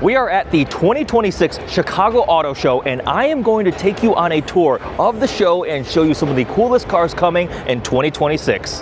We are at the 2026 Chicago Auto Show, and I am going to take you on a tour of the show and show you some of the coolest cars coming in 2026.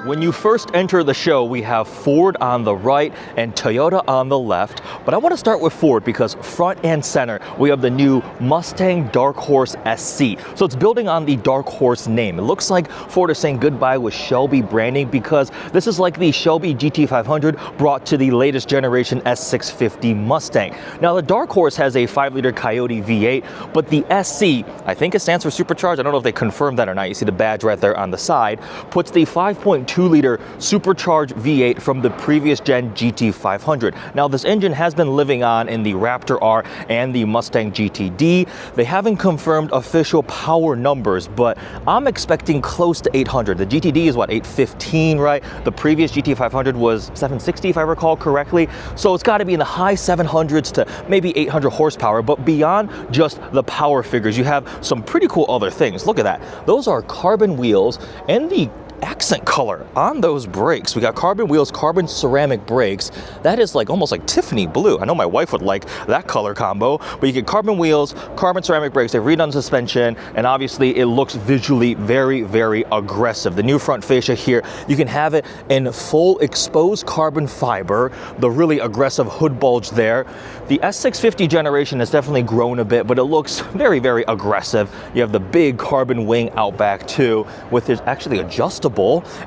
When you first enter the show, we have Ford on the right and Toyota on the left. But I want to start with Ford because front and center, we have the new Mustang Darkhorse SC. So it's building on the Darkhorse name. It looks like Ford is saying goodbye with Shelby branding because this is like the Shelby GT500 brought to the latest generation S650 Mustang. Now the Darkhorse has a 5-liter Coyote V8, but the SC, I think it stands for supercharged. I don't know if they confirmed that or not. You see the badge right there on the side, puts the 5.2-liter supercharged V8 from the previous gen GT500. Now this engine has been living on in the Raptor R and the Mustang GTD. They haven't confirmed official power numbers, but I'm expecting close to 800. The GTD is what, 815, right? The previous GT500 was 760 if I recall correctly. So it's got to be in the high 700s to maybe 800 horsepower, but beyond just the power figures, you have some pretty cool other things. Look at that. Those are carbon wheels and the accent color on those brakes. We got carbon wheels, carbon ceramic brakes. That is like almost like Tiffany blue. I know my wife would like that color combo, but you get carbon wheels, carbon ceramic brakes, they've redone suspension, and obviously it looks visually very, very aggressive. The new front fascia here, you can have it in full exposed carbon fiber, the really aggressive hood bulge there. The S650 generation has definitely grown a bit, but it looks very, very aggressive. You have the big carbon wing out back too, with this actually adjustable.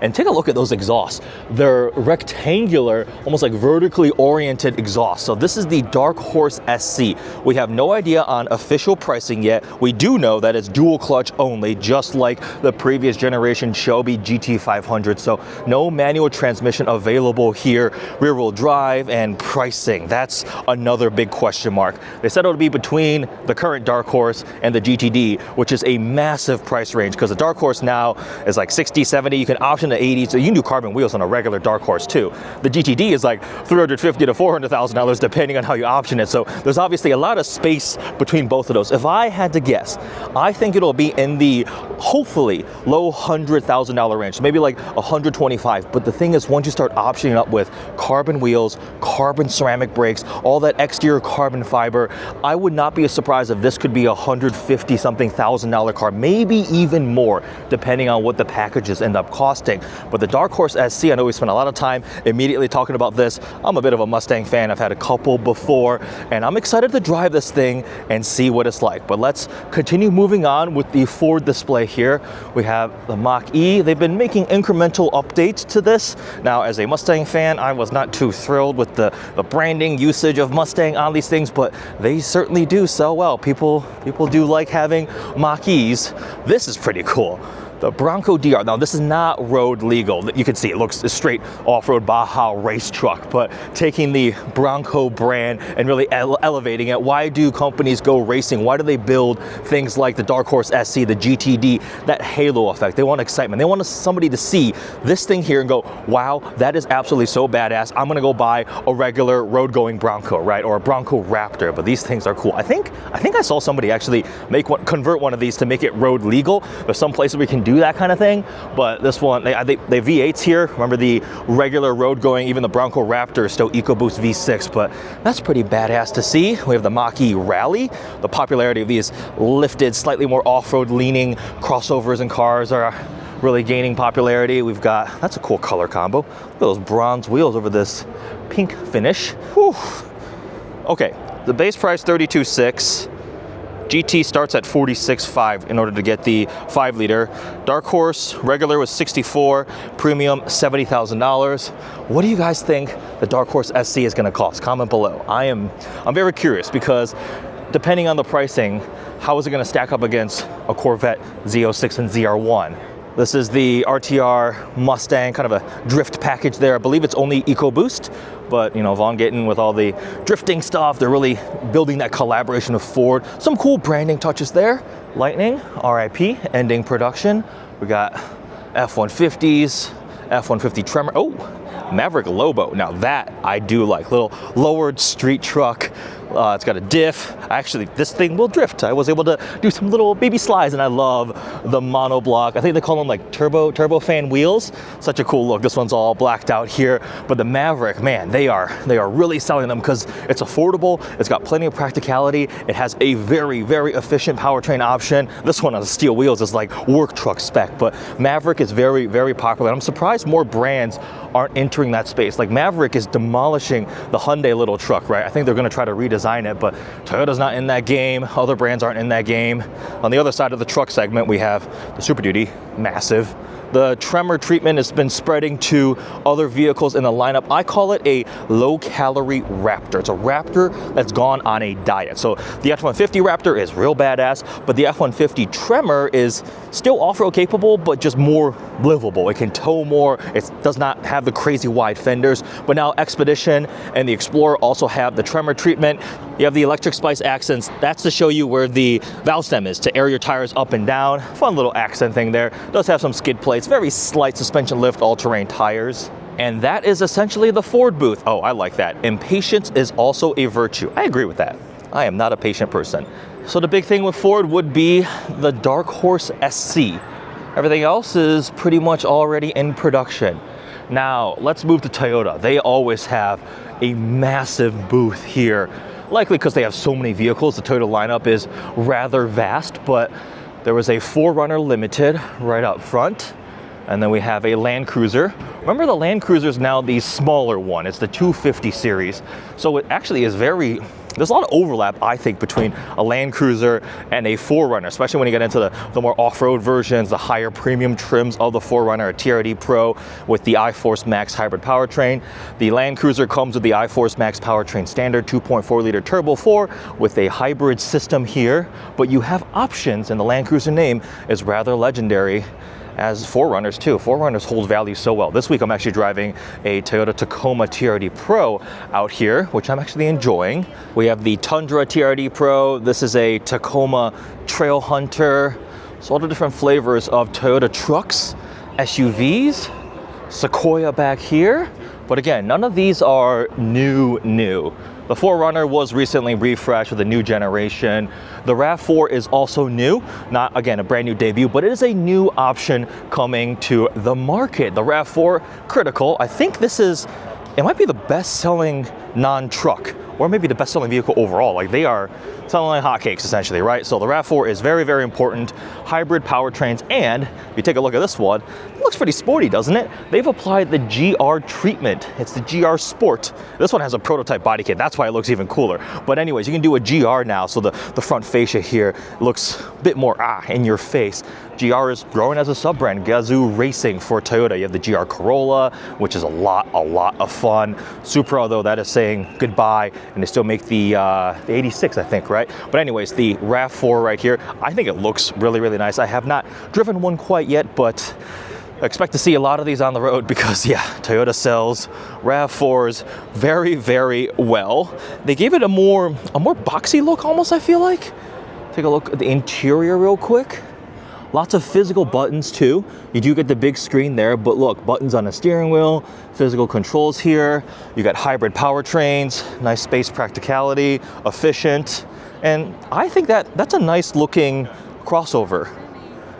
And take a look at those exhausts. They're rectangular, almost like vertically oriented exhausts. So this is the Darkhorse SC. We have no idea on official pricing yet. We do know that it's dual clutch only, just like the previous generation Shelby GT500. So no manual transmission available here. Rear wheel drive and pricing, that's another big question mark. They said it would be between the current Darkhorse and the GTD, which is a massive price range because the Darkhorse now is like 60, 70. You can option to 80, so you can do carbon wheels on a regular Darkhorse too. The GTD is like $350,000 to $400,000 depending on how you option it. So there's obviously a lot of space between both of those. If I had to guess, I think it'll be in the hopefully low $100,000 range, maybe like 125. But the thing is, once you start optioning up with carbon wheels, carbon ceramic brakes, all that exterior carbon fiber, I would not be surprised if this could be a $150-something thousand car, maybe even more, depending on what the packages end up costing. But the Darkhorse SC, I know we spent a lot of time immediately talking about this. I'm a bit of a Mustang fan. I've had a couple before, and I'm excited to drive this thing and see what it's like. But let's continue moving on with the Ford display here. We have the Mach-E. They've been making incremental updates to this. Now, as a Mustang fan, I was not too thrilled with the branding usage of Mustang on these things, but they certainly do sell well. People do like having Mach-E's. This is pretty cool. The Bronco DR. Now, this is not road legal. You can see it looks a straight off-road Baja race truck, but taking the Bronco brand and really elevating it. Why do companies go racing? Why do they build things like the Darkhorse SC, the GTD, that halo effect? They want excitement. They want somebody to see this thing here and go, wow, that is absolutely so badass. I'm gonna go buy a regular road-going Bronco, right? Or a Bronco Raptor, but these things are cool. I think I saw somebody actually convert one of these to make it road legal. There's some places we can do that kind of thing, but this one, they V8s here. Remember the regular road going, even the Bronco Raptor is still EcoBoost V6, but that's pretty badass to see. We have the Mach-E Rally. The popularity of these lifted, slightly more off-road leaning crossovers and cars are really gaining popularity. We've got, that's a cool color combo. Look at those bronze wheels over this pink finish. Whew. Okay, the base price $32,600. GT starts at $46,500 in order to get the 5-liter. Darkhorse regular was $64,000, premium $70,000. What do you guys think the Darkhorse SC is going to cost? Comment below. I'm very curious because depending on the pricing, how is it going to stack up against a Corvette Z06 and ZR1? This is the RTR Mustang, kind of a drift package there. I believe it's only EcoBoost, but you know, Von Gittin with all the drifting stuff, they're really building that collaboration with Ford. Some cool branding touches there. Lightning, RIP, ending production. We got F-150s, F-150 Tremor. Oh, Maverick Lobo. Now that I do like. Little lowered street truck. It's got a diff. Actually, this thing will drift. I was able to do some little baby slides, and I love the monoblock. I think they call them like turbo fan wheels. Such a cool look. This one's all blacked out here, but the Maverick, man, they are really selling them because it's affordable. It's got plenty of practicality. It has a very efficient powertrain option. This one on the steel wheels is like work truck spec, but Maverick is very popular. I'm surprised more brands aren't entering that space. Like Maverick is demolishing the Hyundai little truck, right? I think they're going to try to redesign it, but Toyota's not in that game. Other brands aren't in that game. On the other side of the truck segment, we have the Super Duty, massive. The Tremor treatment has been spreading to other vehicles in the lineup. I call it a low-calorie Raptor. It's a Raptor that's gone on a diet. So the F-150 Raptor is real badass, but the F-150 Tremor is still off-road capable, but just more livable. It can tow more. It does not have the crazy wide fenders. But now Expedition and the Explorer also have the Tremor treatment. You have the electric spice accents. That's to show you where the valve stem is, to air your tires up and down. Fun little accent thing there. Does have some skid plates. Very slight suspension lift, all-terrain tires. And that is essentially the Ford booth. Oh, I like that. Impatience is also a virtue. I agree with that. I am not a patient person. So the big thing with Ford would be the Darkhorse SC. Everything else is pretty much already in production. Now, let's move to Toyota. They always have a massive booth here. Likely because they have so many vehicles. The Toyota lineup is rather vast, but there was a 4Runner Limited right up front. And then we have a Land Cruiser. Remember, the Land Cruiser is now the smaller one. It's the 250 series. So it actually is there's a lot of overlap, I think, between a Land Cruiser and a 4Runner, especially when you get into the more off-road versions, the higher premium trims of the 4Runner, a TRD Pro with the iForce Max hybrid powertrain. The Land Cruiser comes with the iForce Max powertrain standard 2.4-liter Turbo 4 with a hybrid system here, but you have options, and the Land Cruiser name is rather legendary, as 4Runners too. 4Runners hold value so well. This week I'm actually driving a Toyota Tacoma TRD Pro out here, which I'm actually enjoying. We have the Tundra TRD Pro. This is a Tacoma Trail Hunter. So all the different flavors of Toyota trucks, SUVs, Sequoia back here. But again, none of these are new. The 4Runner was recently refreshed with a new generation. The RAV4 is also new, not again a brand new debut, but it is a new option coming to the market. The RAV4 Critical, I think it might be the best-selling non-truck, or maybe the best-selling vehicle overall. Like, they are selling like hotcakes essentially, right? So the RAV4 is very important. Hybrid powertrains, and if you take a look at this one, it looks pretty sporty, doesn't it? They've applied the GR treatment. It's the GR Sport. This one has a prototype body kit. That's why it looks even cooler. But anyways, you can do a GR now, so the front fascia here looks a bit more in your face. GR is growing as a sub-brand. Gazoo Racing for Toyota. You have the GR Corolla, which is a lot of fun. Supra, though, that is saying goodbye, and they still make the 86, I think, right? But anyways, the RAV4 right here, I think it looks really nice. I have not driven one quite yet, but I expect to see a lot of these on the road because, yeah, Toyota sells RAV4s very well. They gave it a more boxy look almost, I feel like. Take a look at the interior real quick. Lots of physical buttons too. You do get the big screen there, but look, buttons on the steering wheel, physical controls here. You got hybrid powertrains, nice space practicality, efficient. And I think that's a nice looking crossover.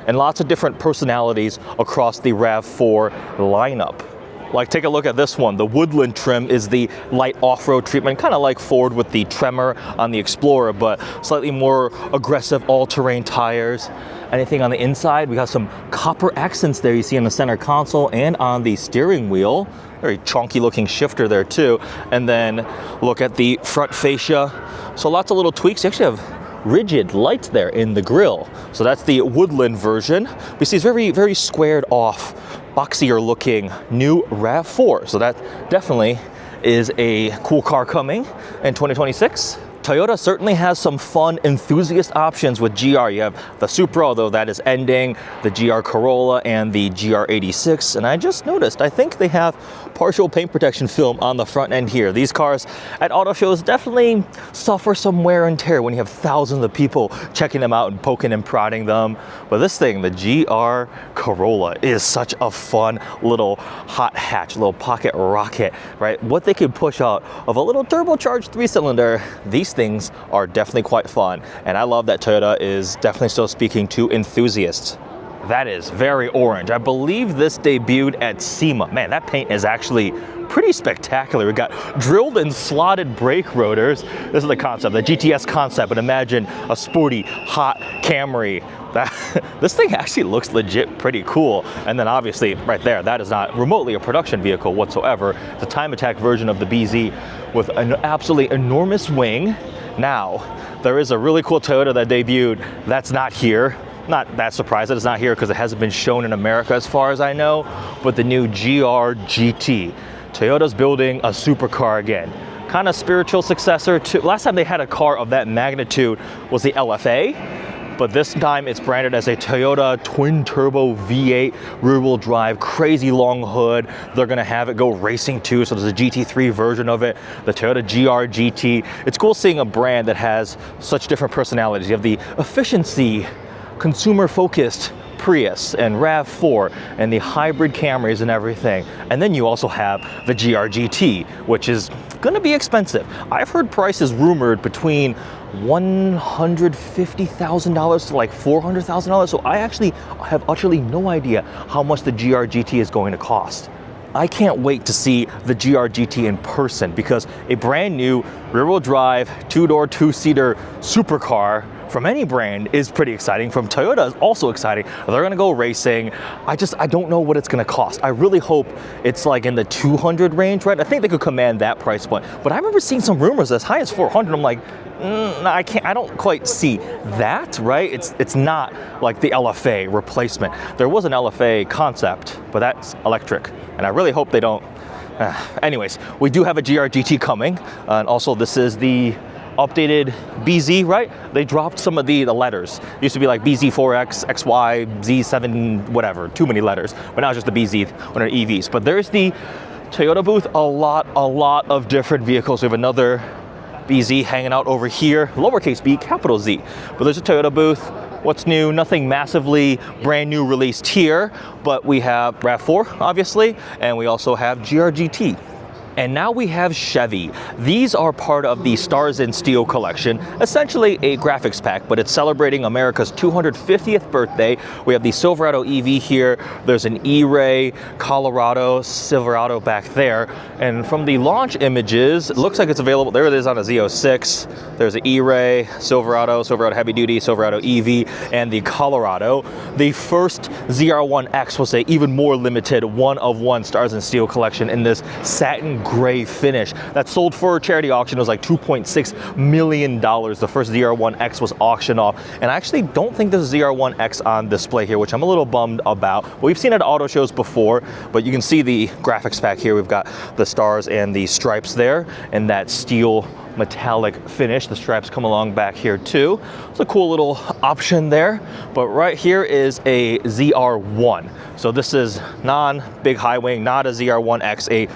And lots of different personalities across the RAV4 lineup. Like, take a look at this one. The Woodland trim is the light off-road treatment, kind of like Ford with the Tremor on the Explorer, but slightly more aggressive all-terrain tires. Anything on the inside, we got some copper accents there you see on the center console and on the steering wheel. Very chunky looking shifter there too. And then look at the front fascia. So lots of little tweaks. You actually have rigid lights there in the grille. So that's the Woodland version. We see it's very squared off, boxier looking new RAV4. So that definitely is a cool car coming in 2026. Toyota certainly has some fun enthusiast options with GR. You have the Supra, although that is ending, the GR Corolla, and the GR86. And I just noticed, I think they have partial paint protection film on the front end here. These cars at auto shows definitely suffer some wear and tear when you have thousands of people checking them out and poking and prodding them. But this thing, the GR Corolla, is such a fun little hot hatch, little pocket rocket, right? What they can push out of a little turbocharged 3-cylinder, these things are definitely quite fun. And I love that Toyota is definitely still speaking to enthusiasts. That is very orange. I believe this debuted at SEMA. Man, that paint is actually pretty spectacular. We got drilled and slotted brake rotors. This is the concept, the GTS concept, but imagine a sporty, hot Camry. This thing actually looks legit pretty cool. And then obviously right there, that is not remotely a production vehicle whatsoever. It's a time attack version of the BZ with an absolutely enormous wing. Now, there is a really cool Toyota that debuted that's not here. Not that surprised that it's not here because it hasn't been shown in America as far as I know, but the new GR GT. Toyota's building a supercar again. Kind of spiritual successor to, last time they had a car of that magnitude was the LFA, but this time it's branded as a Toyota twin turbo V8 rear wheel drive, crazy long hood. They're gonna have it go racing too, so there's a GT3 version of it, the Toyota GR GT. It's cool seeing a brand that has such different personalities. You have the efficiency, consumer-focused Prius and RAV4 and the hybrid Camrys and everything. And then you also have the GR GT, which is gonna be expensive. I've heard prices rumored between $150,000 to like $400,000. So I actually have utterly no idea how much the GR GT is going to cost. I can't wait to see the GR GT in person because a brand new rear-wheel drive, two-door, two-seater supercar from any brand is pretty exciting. From Toyota is also exciting. They're gonna go racing. I don't know what it's gonna cost. I really hope it's like in the 200 range, right? I think they could command that price point. But I remember seeing some rumors as high as 400. I'm like, I don't quite see that, right? It's not like the LFA replacement. There was an LFA concept, but that's electric. And I really hope they don't. Anyways, we do have a GR GT coming. And also this is the updated BZ, right? They dropped some of the letters. It used to be like BZ4X, XY, Z7, whatever, too many letters. But now it's just the BZ on our EVs. But there's the Toyota booth, a lot of different vehicles. We have another BZ hanging out over here, lowercase b, capital Z. But there's a Toyota booth. What's new? Nothing massively brand new released here, but we have RAV4, obviously, and we also have GR GT. And now we have Chevy. These are part of the Stars in Steel collection, essentially a graphics pack, but it's celebrating America's 250th birthday. We have the Silverado EV here. There's an E-Ray, Colorado, Silverado back there. And from the launch images, it looks like it's available. There it is on a Z06. There's an E-Ray, Silverado, Silverado Heavy Duty, Silverado EV, and the Colorado. The first ZR1X was an even more limited one-of-one Stars in Steel collection in this satin gray finish that sold for a charity auction. It was like $2.6 million. The first ZR1X was auctioned off. And I actually don't think there's a ZR1X on display here, which I'm a little bummed about. But we've seen it at auto shows before, but you can see the graphics pack here. We've got the stars and the stripes there and that steel metallic finish. The stripes come along back here too. It's a cool little option there. But right here is a ZR1. So this is non-big high wing, not a ZR1X, a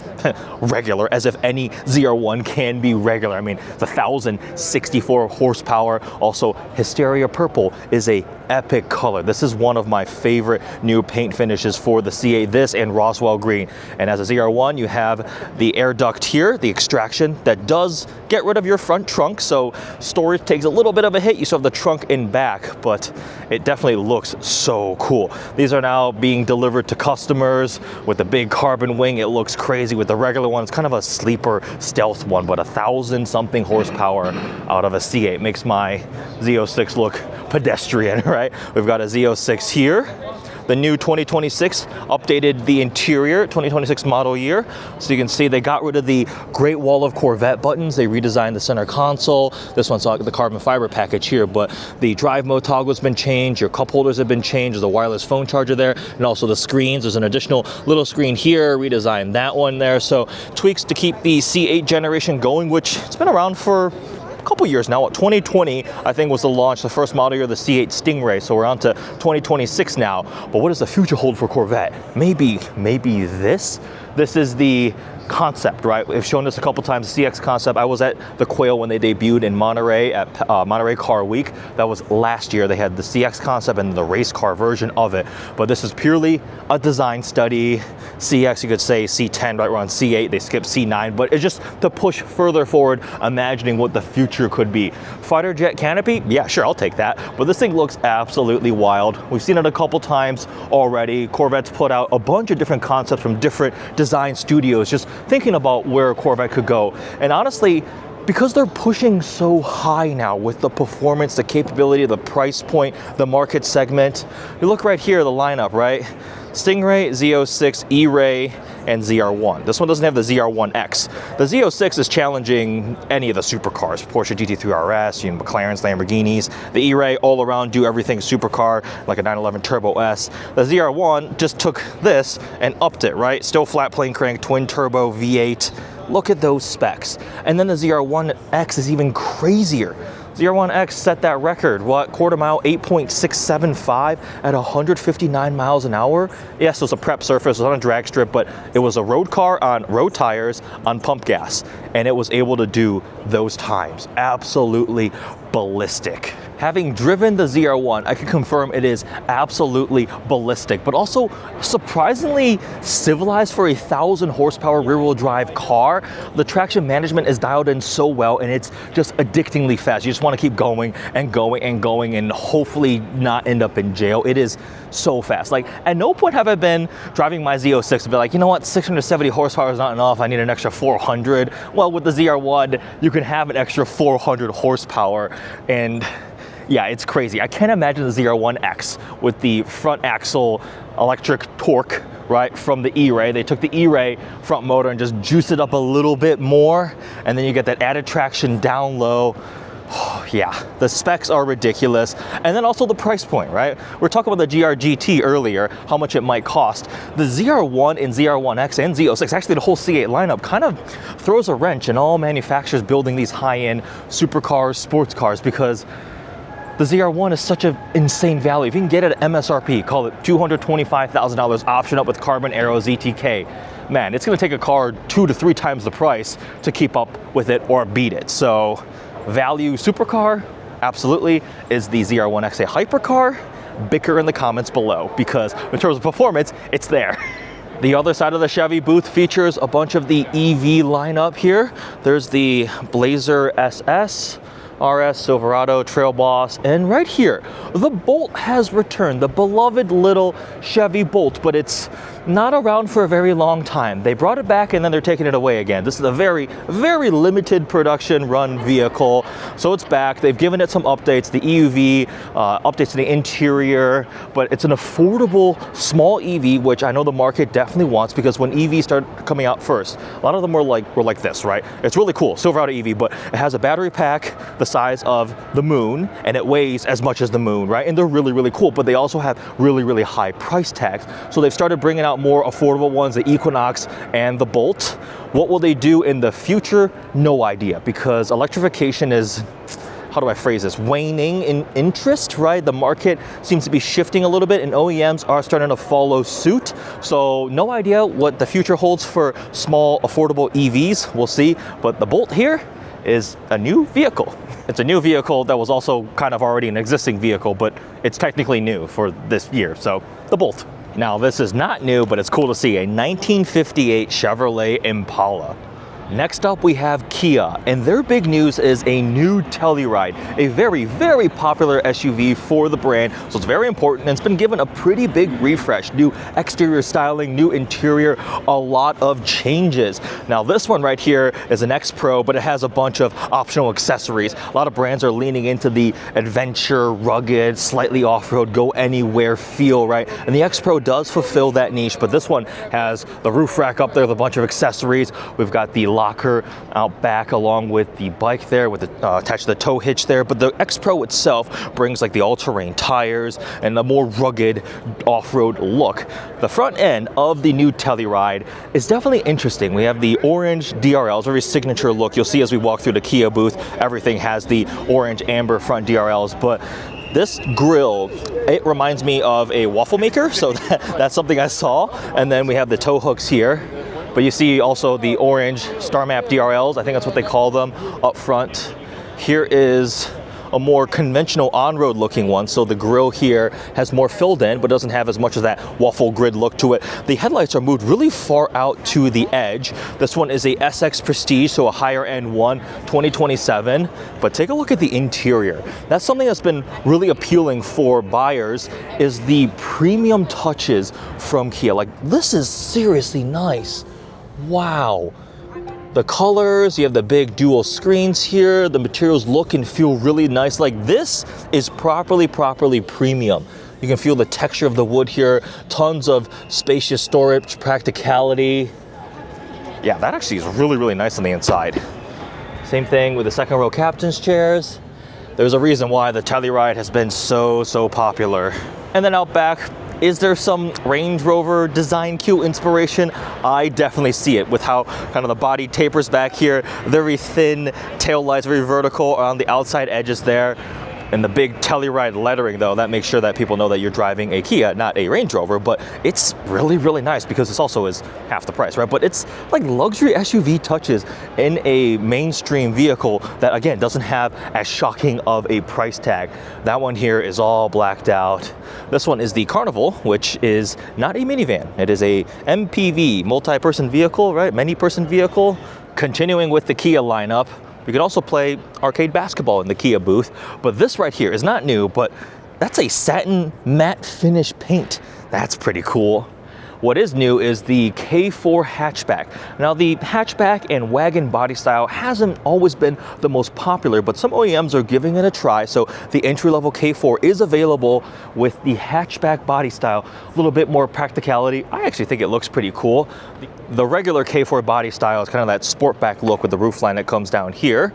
regular, as if any ZR1 can be regular. I mean, it's 1,064 horsepower. Also, Hysteria Purple is a epic color. This is one of my favorite new paint finishes for the C8, this and Roswell Green. And as a ZR1, you have the air duct here, the extraction that does get rid of your front trunk, so storage takes a little bit of a hit. You still have the trunk in back, but it definitely looks so cool. These are now being delivered to customers with the big carbon wing. It looks crazy. With the regular one, it's kind of a sleeper stealth one, but 1,000-something horsepower out of a C8 makes my Z06 look pedestrian, right? We've got a Z06 here. The new 2026 updated the interior, 2026 model year. So you can see they got rid of the Great Wall of Corvette buttons. They redesigned the center console. This one's the carbon fiber package here, but the drive mode toggle has been changed. Your cup holders have been changed. There's a wireless phone charger there, and also the screens. There's an additional little screen here, redesigned that one there. So tweaks to keep the C8 generation going, which it's been around for couple years now. 2020, I think, was the launch, the first model year of the C8 Stingray. So we're on to 2026 now. But what does the future hold for Corvette? Maybe this? This is the concept, right? We've shown this a couple times, the CX concept. I was at the Quail when they debuted in Monterey at Monterey Car Week. That was last year. They had the CX concept and the race car version of it. But this is purely a design study. CX, you could say C10, right? We're on C8, they skipped C9, but it's just to push further forward, imagining what the future could be. Fighter jet canopy? Yeah, sure, I'll take that. But this thing looks absolutely wild. We've seen it a couple times already. Corvette's put out a bunch of different concepts from different design studios, just thinking about where a Corvette could go. And honestly, because they're pushing so high now with the performance, the capability, the price point, the market segment. You look right here, the lineup, right? Stingray, Z06, E-Ray, and ZR1. This one doesn't have the ZR1X. The Z06 is challenging any of the supercars, Porsche GT3 RS, McLarens, Lamborghinis. The E-Ray all around do everything supercar, like a 911 Turbo S. The ZR1 just took this and upped it, right? Still flat plane crank, twin turbo V8. Look at those specs. And then the ZR1X is even crazier. ZR1X set that record, what, quarter mile, 8.675 at 159 miles an hour? Yes, it was a prep surface, it was on a drag strip, but it was a road car on road tires on pump gas, and it was able to do those times. Absolutely ballistic. Having driven the ZR1, I can confirm it is absolutely ballistic, but also surprisingly civilized for a 1,000 horsepower rear-wheel drive car. The traction management is dialed in so well, and it's just addictingly fast. You just want to keep going and going and going and hopefully not end up in jail. It is so fast. Like, at no point have I been driving my Z06 and be like, you know what, 670 horsepower is not enough, I need an extra 400. Well, with the ZR1, you can have an extra 400 horsepower, and yeah, it's crazy. I can't imagine the ZR1X with the front axle electric torque, right, from the E-Ray. They took the E-Ray front motor and just juiced it up a little bit more, and then you get that added traction down low. Yeah, the specs are ridiculous. And then also the price point, right? We're talking about the GR-GT earlier, how much it might cost. The ZR1 and ZR1X and Z06, actually the whole C8 lineup, kind of throws a wrench in all manufacturers building these high-end supercars, sports cars, because the ZR1 is such an insane value. If you can get it at MSRP, call it $225,000 option up with carbon aero ZTK, man, it's gonna take a car 2 to 3 times the price to keep up with it or beat it. So value supercar, absolutely. Is the ZR1X a hypercar? Bicker in the comments below, because in terms of performance, it's there. The other side of the Chevy booth features a bunch of the EV lineup here. There's the Blazer SS, RS, Silverado, Trail Boss, and right here, the Bolt has returned, the beloved little Chevy Bolt, but it's not around for a very long time. They brought it back and then they're taking it away again. This is a very, very limited production run vehicle. So it's back. They've given it some updates, the EUV, updates to the interior, but it's an affordable small EV, which I know the market definitely wants, because when EVs started coming out first, a lot of them were like this, right? It's really cool, Silverado EV, but it has a battery pack the size of the moon, and it weighs as much as the moon, right? And they're really, really cool, but they also have really, really high price tags. So they've started bringing out more affordable ones, the Equinox and the Bolt. What will they do in the future? No idea, because electrification is, how do I phrase this, waning in interest, right? The market seems to be shifting a little bit, and OEMs are starting to follow suit. So no idea what the future holds for small, affordable EVs. We'll see. But the Bolt here is a new vehicle. It's a new vehicle that was also kind of already an existing vehicle, but it's technically new for this year. So the Bolt. Now, this is not new, but it's cool to see a 1958 Chevrolet Impala. Next up, we have Kia, and their big news is a new Telluride, a very, very popular SUV for the brand, so it's very important, and it's been given a pretty big refresh. New exterior styling, new interior, a lot of changes. Now, this one right here is an X Pro, but it has a bunch of optional accessories. A lot of brands are leaning into the adventure, rugged, slightly off-road, go anywhere feel, right? And the X Pro does fulfill that niche, but this one has the roof rack up there with a bunch of accessories. We've got the locker out back along with the bike there with the attached to the tow hitch there. But the X Pro itself brings like the all-terrain tires and a more rugged off-road look. The front end of the new Telluride is definitely interesting. We have the orange DRLs, very signature look. You'll see as we walk through the Kia booth, everything has the orange amber front DRLs, but this grille, it reminds me of a waffle maker, so that's something I saw. And then we have the tow hooks here, but you see also the orange Star Map DRLs, I think that's what they call them, up front. Here is a more conventional on-road looking one, so the grille here has more filled in but doesn't have as much of that waffle grid look to it. The headlights are moved really far out to the edge. This one is a SX Prestige, so a higher end one, 2027. But take a look at the interior. That's something that's been really appealing for buyers, is the premium touches from Kia. Like, this is seriously nice. Wow. The colors, you have the big dual screens here, the materials look and feel really nice. Like, this is properly premium. You can feel the texture of the wood here, tons of spacious storage, practicality. Yeah, that actually is really nice on the inside. Same thing with the second row captain's chairs. There's a reason why the Telluride has been so popular. And then out back, is there some Range Rover design cue inspiration? I definitely see it with how kind of the body tapers back here, very thin tail lights, very vertical on the outside edges there. And the big Telluride lettering, though, that makes sure that people know that you're driving a Kia, not a Range Rover. But it's really nice because this also is half the price, right? But it's like luxury SUV touches in a mainstream vehicle that, again, doesn't have as shocking of a price tag. That one here is all blacked out. This one is the Carnival, which is not a minivan. It is a MPV, multi-person vehicle, right? Many-person vehicle. Continuing with the Kia lineup, you can also play arcade basketball in the Kia booth, but this right here is not new, but that's a satin matte finish paint. That's pretty cool. What is new is the K4 hatchback. Now, the hatchback and wagon body style hasn't always been the most popular, but some OEMs are giving it a try. So the entry-level K4 is available with the hatchback body style, a little bit more practicality. I actually think it looks pretty cool. The regular K4 body style is kind of that sportback look with the roofline that comes down here.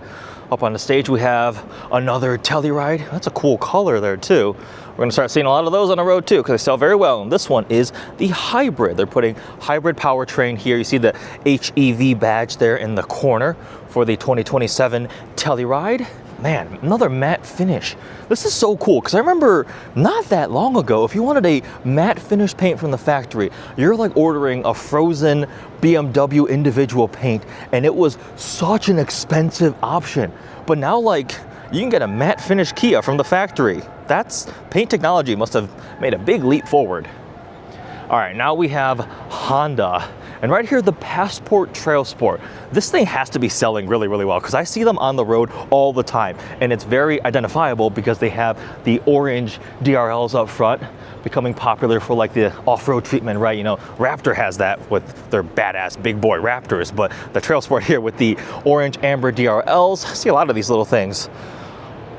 Up on the stage, we have another Telluride. That's a cool color there too. We're gonna start seeing a lot of those on the road too, because they sell very well. And this one is the hybrid. They're putting hybrid powertrain here. You see the HEV badge there in the corner for the 2027 Telluride. Man, another matte finish. This is so cool, because I remember not that long ago, if you wanted a matte finish paint from the factory, you're like ordering a frozen BMW individual paint, and it was such an expensive option. But now, like, you can get a matte finish Kia from the factory. That's, paint technology must have made a big leap forward. All right, now we have Honda. And right here, the Passport Trail Sport. This thing has to be selling really well, because I see them on the road all the time. And it's very identifiable because they have the orange DRLs up front, becoming popular for like the off-road treatment, right? You know, Raptor has that with their badass big boy Raptors, but the Trail Sport here with the orange amber DRLs, I see a lot of these little things.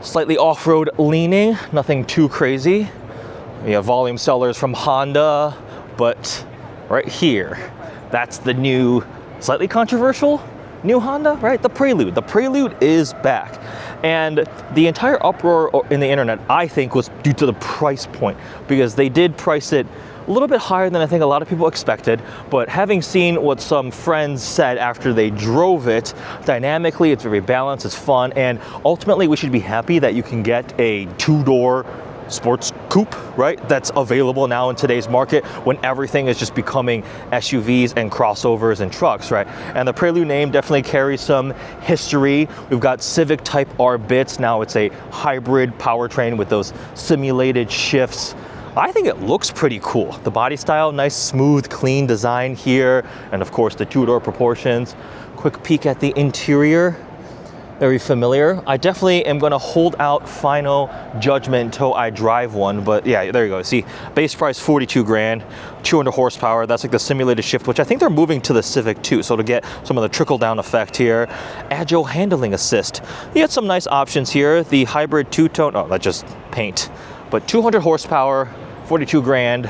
Slightly off-road leaning, nothing too crazy. We have volume sellers from Honda, but right here, that's the new, slightly controversial new Honda, right? The Prelude. The Prelude is back. And the entire uproar in the internet, I think, was due to the price point, because they did price it a little bit higher than I think a lot of people expected. But having seen what some friends said after they drove it, dynamically, it's very balanced, it's fun, and ultimately we should be happy that you can get a two-door sports coupe, right? That's available now in today's market when everything is just becoming SUVs and crossovers and trucks, right? And the Prelude name definitely carries some history. We've got Civic Type R bits. Now it's a hybrid powertrain with those simulated shifts. I think it looks pretty cool. The body style, nice, smooth, clean design here. And of course the two-door proportions. Quick peek at the interior. Very familiar. I definitely am gonna hold out final judgment until I drive one, but yeah, there you go. See, base price 42 grand, 200 horsepower. That's like the simulated shift, which I think they're moving to the Civic too. So to get some of the trickle down effect here, agile handling assist. You get some nice options here. The hybrid two-tone, oh, that's just paint, but 200 horsepower, 42 grand.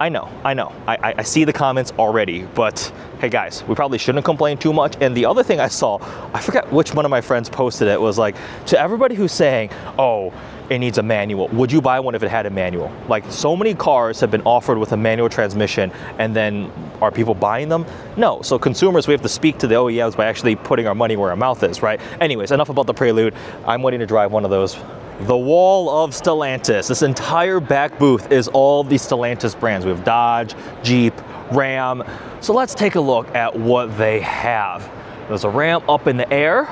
I know. I see the comments already, but hey guys, we probably shouldn't complain too much. And the other thing I saw, I forget which one of my friends posted it, was like, to everybody who's saying, oh, it needs a manual, would you buy one if it had a manual? Like, so many cars have been offered with a manual transmission, and then are people buying them? No. So consumers, we have to speak to the OEMs by actually putting our money where our mouth is, right? Anyways, enough about the Prelude. I'm waiting to drive one of those. The wall of Stellantis. This entire back booth is all the Stellantis brands. We have Dodge, Jeep, Ram. So let's take a look at what they have. There's a Ram up in the air,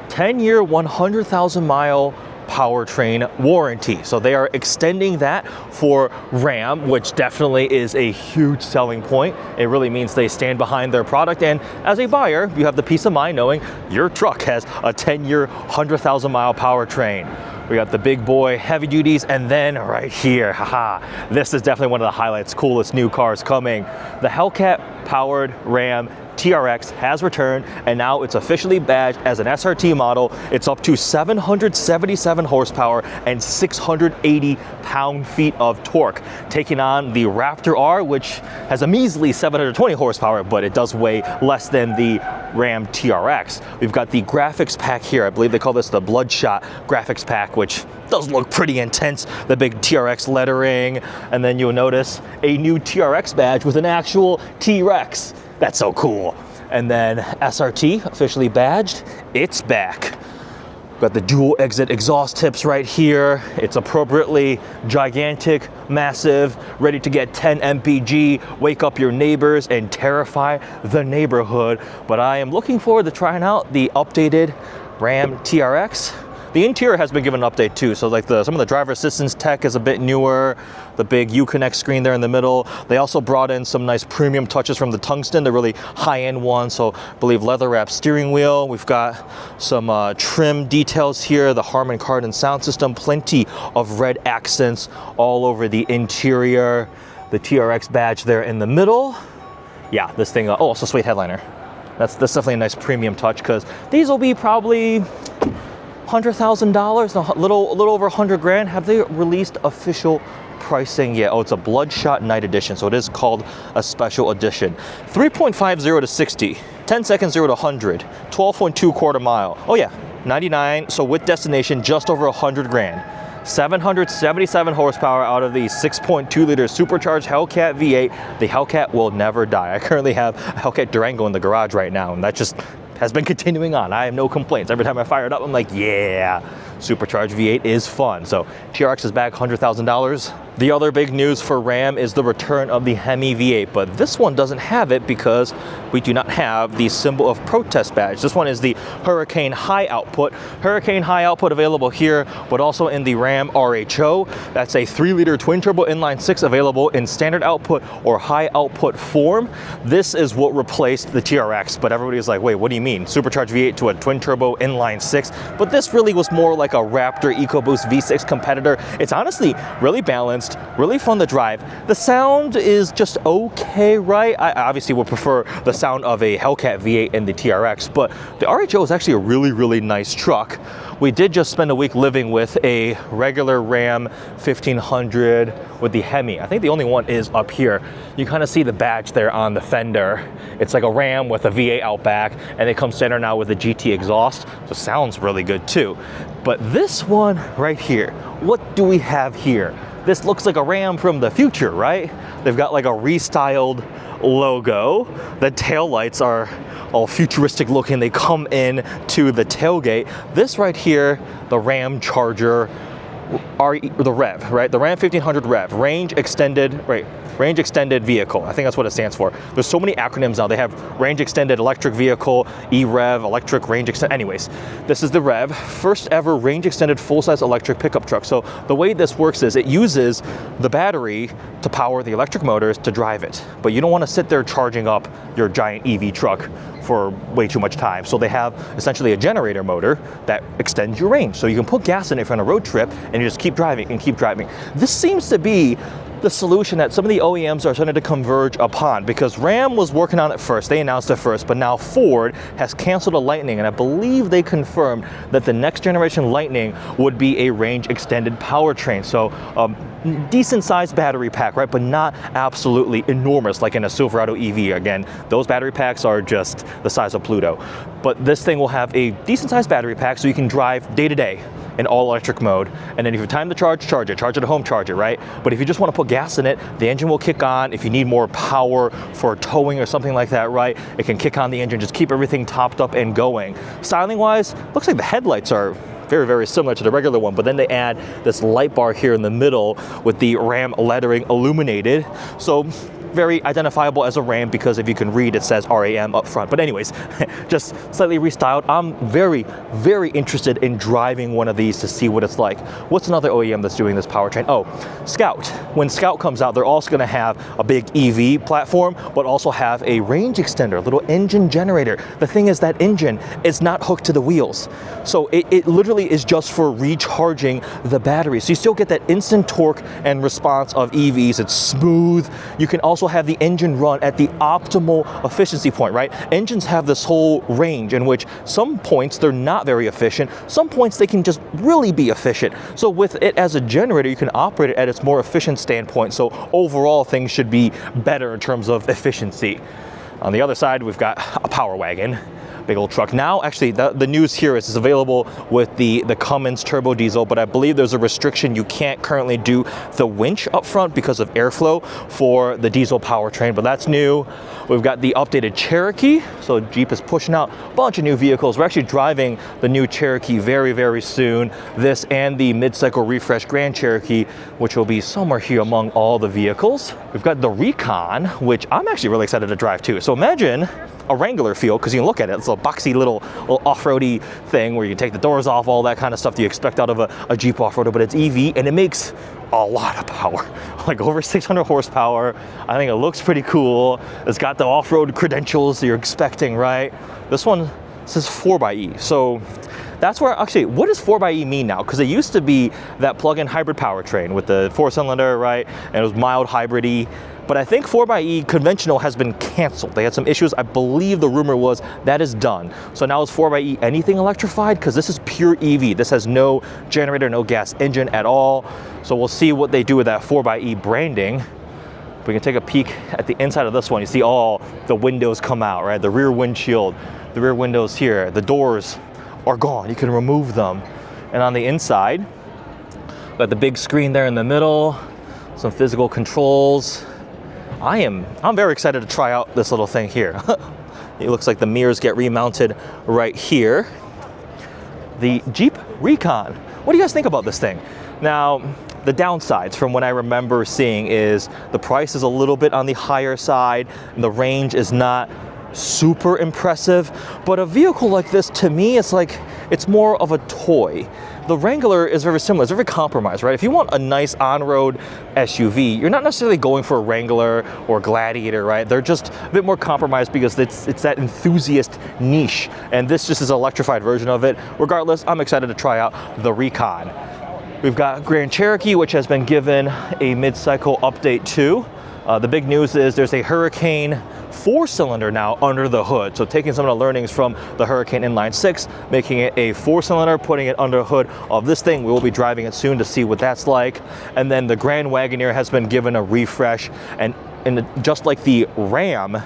10-year, 100,000 mile powertrain warranty. So they are extending that for Ram, which definitely is a huge selling point. It really means they stand behind their product, and as a buyer, you have the peace of mind knowing your truck has a 10-year, 100,000 mile powertrain. We got the big boy heavy duties, and then right here, haha, this is definitely one of the highlights, coolest new cars coming. The Hellcat powered Ram TRX has returned, and now it's officially badged as an SRT model. It's up to 777 horsepower and 680 pound-feet of torque, taking on the Raptor R, which has a measly 720 horsepower, but it does weigh less than the Ram TRX. We've got the graphics pack here. I believe they call this the Bloodshot graphics pack, which does look pretty intense. The big TRX lettering, and then you'll notice a new TRX badge with an actual T-Rex. That's so cool. And then SRT, officially badged, it's back. Got the dual exit exhaust tips right here. It's appropriately gigantic, massive, ready to get 10 mpg, wake up your neighbors and terrify the neighborhood. But I am looking forward to trying out the updated Ram TRX. The interior has been given an update too, so like some of the driver assistance tech is a bit newer. The big Uconnect screen there in the middle. They also brought in some nice premium touches from the Tungsten, the really high-end one. So I believe leather-wrapped steering wheel. We've got some trim details here, the Harman Kardon sound system, plenty of red accents all over the interior. The TRX badge there in the middle. Yeah, this thing, oh, also suede headliner. That's definitely a nice premium touch, because these will be probably $100,000, a little over 100 grand. Have they released official pricing yet? Oh, it's a Bloodshot Night Edition, so it is called a special edition. 3.50 to 60, 10 seconds 0 to 100, 12.2 quarter mile. Oh yeah, 99, so with destination, just over 100 grand. 777 horsepower out of the 6.2 liter supercharged Hellcat V8. The Hellcat will never die. I currently have a Hellcat Durango in the garage right now, and that just has been continuing on. I have no complaints. Every time I fire it up, I'm like, yeah, supercharged V8 is fun. So TRX is back, $100,000. The other big news for Ram is the return of the Hemi V8, but this one doesn't have it because we do not have the symbol of protest badge. This one is the Hurricane High Output. Hurricane High Output available here, but also in the Ram RHO. That's a 3-liter twin-turbo inline-6 available in standard output or high output form. This is what replaced the TRX, but everybody was like, wait, what do you mean? Supercharged V8 to a twin-turbo inline-6? But this really was more like a Raptor EcoBoost V6 competitor. It's honestly really balanced, really fun to drive. The sound is just okay, right? I obviously would prefer the sound of a Hellcat V8 and the TRX, but the RHO is actually a really, really nice truck. We did just spend a week living with a regular Ram 1500 with the Hemi. I think the only one is up here. You kind of see the badge there on the fender. It's like a Ram with a V8 out back, and it comes standard now with a GT exhaust, so sounds really good too. But this one right here, what do we have here? This looks like a Ram from the future, right? They've got like a restyled logo. The taillights are all futuristic looking. They come in to the tailgate. This right here, the Ramcharger, the REV, right? The Ram 1500 REV, range extended, right? Range extended vehicle. I think that's what it stands for. There's so many acronyms now. They have range extended electric vehicle, EREV, electric range extend. Anyways, this is the REV, first ever range extended full-size electric pickup truck. So the way this works is it uses the battery to power the electric motors to drive it. But you don't want to sit there charging up your giant EV truck for way too much time. So they have essentially a generator motor that extends your range. So you can put gas in it if you're on a road trip and you just keep driving and keep driving. This seems to be the solution that some of the OEMs are starting to converge upon, because Ram was working on it first, they announced it first, but now Ford has canceled a Lightning, and I believe they confirmed that the next generation Lightning would be a range extended powertrain. So decent sized battery pack, right? But not absolutely enormous like in a Silverado EV. Again, those battery packs are just the size of Pluto. But this thing will have a decent sized battery pack so you can drive day to day in all electric mode. And then if you have time to charge it at home, charge it, right? But if you just want to put gas in it, the engine will kick on. If you need more power for towing or something like that, right? It can kick on the engine, just keep everything topped up and going. Styling wise, looks like the headlights are very, very similar to the regular one, but then they add this light bar here in the middle with the Ram lettering illuminated. So very identifiable as a Ram, because if you can read, it says RAM up front. But anyways, just slightly restyled. I'm very, very interested in driving one of these to see what it's like. What's another OEM that's doing this powertrain? Oh, Scout. When Scout comes out, they're also gonna have a big EV platform, but also have a range extender, a little engine generator. The thing is that engine is not hooked to the wheels. So it literally is just for recharging the battery. So you still get that instant torque and response of EVs. It's smooth. You can also have the engine run at the optimal efficiency point, right? Engines have this whole range in which some points they're not very efficient, some points they can just really be efficient. So with it as a generator, you can operate it at its more efficient standpoint. So overall, things should be better in terms of efficiency. On the other side, we've got a Power Wagon. Big old truck. Now, actually, the news here is it's available with the Cummins turbo diesel, but I believe there's a restriction. You can't currently do the winch up front because of airflow for the diesel powertrain, but that's new. We've got the updated Cherokee. So Jeep is pushing out a bunch of new vehicles. We're actually driving the new Cherokee very, very soon. This and the mid-cycle refresh Grand Cherokee, which will be somewhere here among all the vehicles. We've got the Recon, which I'm actually really excited to drive too. So imagine a Wrangler feel, because you can look at it. It's a boxy little off-roady thing where you can take the doors off, all that kind of stuff that you expect out of a Jeep off-roader, but it's EV and it makes a lot of power, like over 600 horsepower. I think it looks pretty cool. It's got the off-road credentials you're expecting, right? This one says 4xe. So that's where, actually, what does 4xe mean now? Because it used to be that plug-in hybrid powertrain with the 4-cylinder, right? And it was mild hybrid-y. But I think 4xe conventional has been canceled. They had some issues. I believe the rumor was that is done. So now is 4xe anything electrified? Because this is pure EV. This has no generator, no gas engine at all. So we'll see what they do with that 4xe branding. We can take a peek at the inside of this one. You see all the windows come out, right? The rear windshield, the rear windows here, the doors are gone. You can remove them. And on the inside, got the big screen there in the middle, some physical controls. I'm very excited to try out this little thing here. It looks like the mirrors get remounted right here. The Jeep Recon. What do you guys think about this thing? Now, the downsides from what I remember seeing is the price is a little bit on the higher side, and the range is not super impressive, but a vehicle like this, to me, it's like, it's more of a toy. The Wrangler is very similar, it's very compromised, right? If you want a nice on-road SUV, you're not necessarily going for a Wrangler or Gladiator, right? They're just a bit more compromised because it's that enthusiast niche, and this just is an electrified version of it. Regardless, I'm excited to try out the Recon. We've got Grand Cherokee, which has been given a mid-cycle update too. The big news is there's a Hurricane 4-cylinder now under the hood. So taking some of the learnings from the Hurricane Inline 6, making it a 4-cylinder, putting it under the hood of this thing. We will be driving it soon to see what that's like. And then the Grand Wagoneer has been given a refresh, and just like the Ram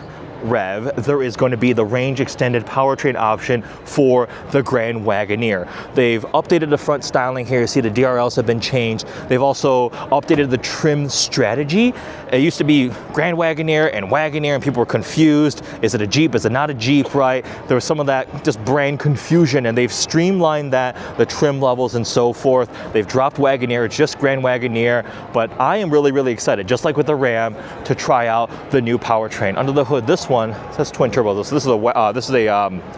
Rev, there is going to be the range extended powertrain option for the Grand Wagoneer. They've updated the front styling here. You see the DRLs have been changed. They've also updated the trim strategy. It used to be Grand Wagoneer and people were confused. Is it a Jeep? Is it not a Jeep, right? There was some of that just brand confusion, and they've streamlined that, the trim levels and so forth. They've dropped Wagoneer, it's just Grand Wagoneer, but I am really, really excited, just like with the Ram, to try out the new powertrain. Under the hood, this one says twin turbo. So this is a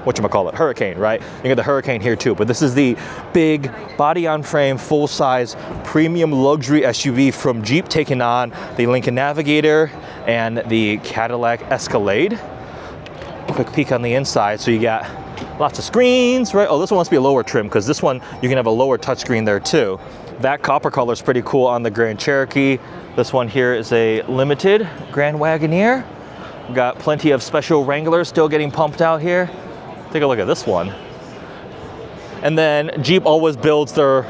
whatchamacallit, Hurricane, right? You get the Hurricane here too, but this is the big body on frame, full size premium luxury SUV from Jeep, taking on the Lincoln Navigator and the Cadillac Escalade. Quick peek on the inside. So you got Lots of screens, right? Oh, this one must be a lower trim because this one, you can have a lower touchscreen there too. That copper color is pretty cool on the Grand Cherokee. This one here is a limited Grand Wagoneer. We've got plenty of special Wranglers still getting pumped out here. Take a look at this one. And then Jeep always builds their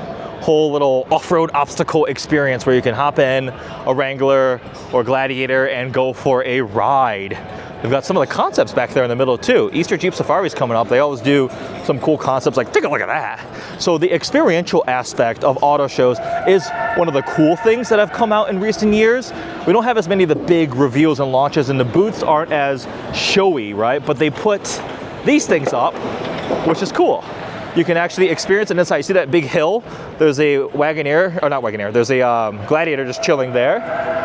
whole little off-road obstacle experience where you can hop in a Wrangler or Gladiator and go for a ride. They've got some of the concepts back there in the middle too. Easter Jeep Safari's coming up. They always do some cool concepts like, take a look at that. So the experiential aspect of auto shows is one of the cool things that have come out in recent years. We don't have as many of the big reveals and launches, and the booths aren't as showy, right? But they put these things up, which is cool. You can actually experience it inside. You see that big hill? There's a Wagoneer, or not Wagoneer, there's a Gladiator just chilling there.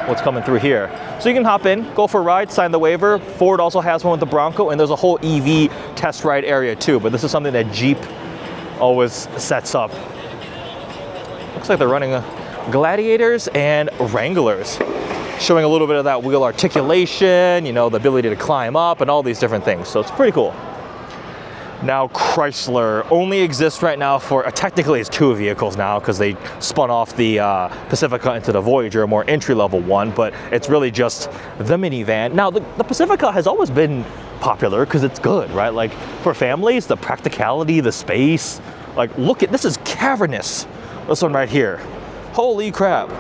What's coming through here. So you can hop in, go for a ride, sign the waiver. Ford also has one with the Bronco, and there's a whole EV test ride area too, but this is something that Jeep always sets up. Looks like they're running Gladiators and Wranglers, showing a little bit of that wheel articulation, you know, the ability to climb up and all these different things. So it's pretty cool. Now Chrysler only exists right now for, technically it's 2 vehicles now because they spun off the Pacifica into the Voyager, a more entry-level one, but it's really just the minivan. Now the Pacifica has always been popular because it's good, right? Like for families, the practicality, the space, like look at, this is cavernous. This one right here, holy crap.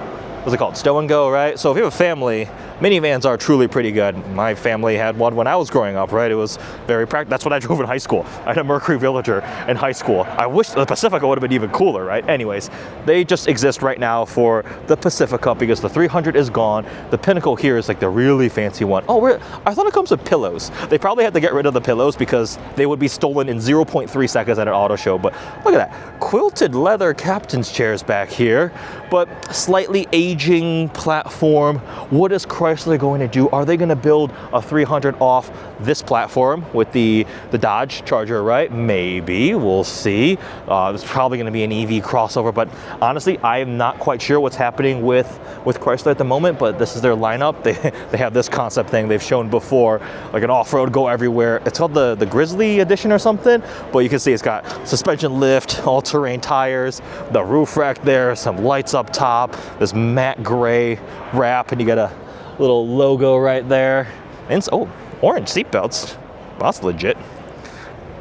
What's it called? Stow and go, right? So if you have a family, minivans are truly pretty good. My family had one when I was growing up, right? It was very practical. That's what I drove in high school. I had a Mercury Villager in high school. I wish the Pacifica would have been even cooler, right? Anyways, they just exist right now for the Pacifica because the 300 is gone. The Pinnacle here is like the really fancy one. Oh, I thought it comes with pillows. They probably had to get rid of the pillows because they would be stolen in 0.3 seconds at an auto show. But look at that. Quilted leather captain's chairs back here, but slightly aging platform. What is Chrysler going to do? Are they going to build a 300 off this platform with the Dodge Charger, right? Maybe, we'll see. It's probably going to be an EV crossover, but honestly, I am not quite sure what's happening with Chrysler at the moment, but this is their lineup. They have this concept thing they've shown before, like an off-road go everywhere. It's called the Grizzly edition or something, but you can see it's got suspension lift, all-terrain tires, the roof rack there, some lights up top, this matte gray wrap, and you got a little logo right there. And oh, orange seatbelts. That's legit.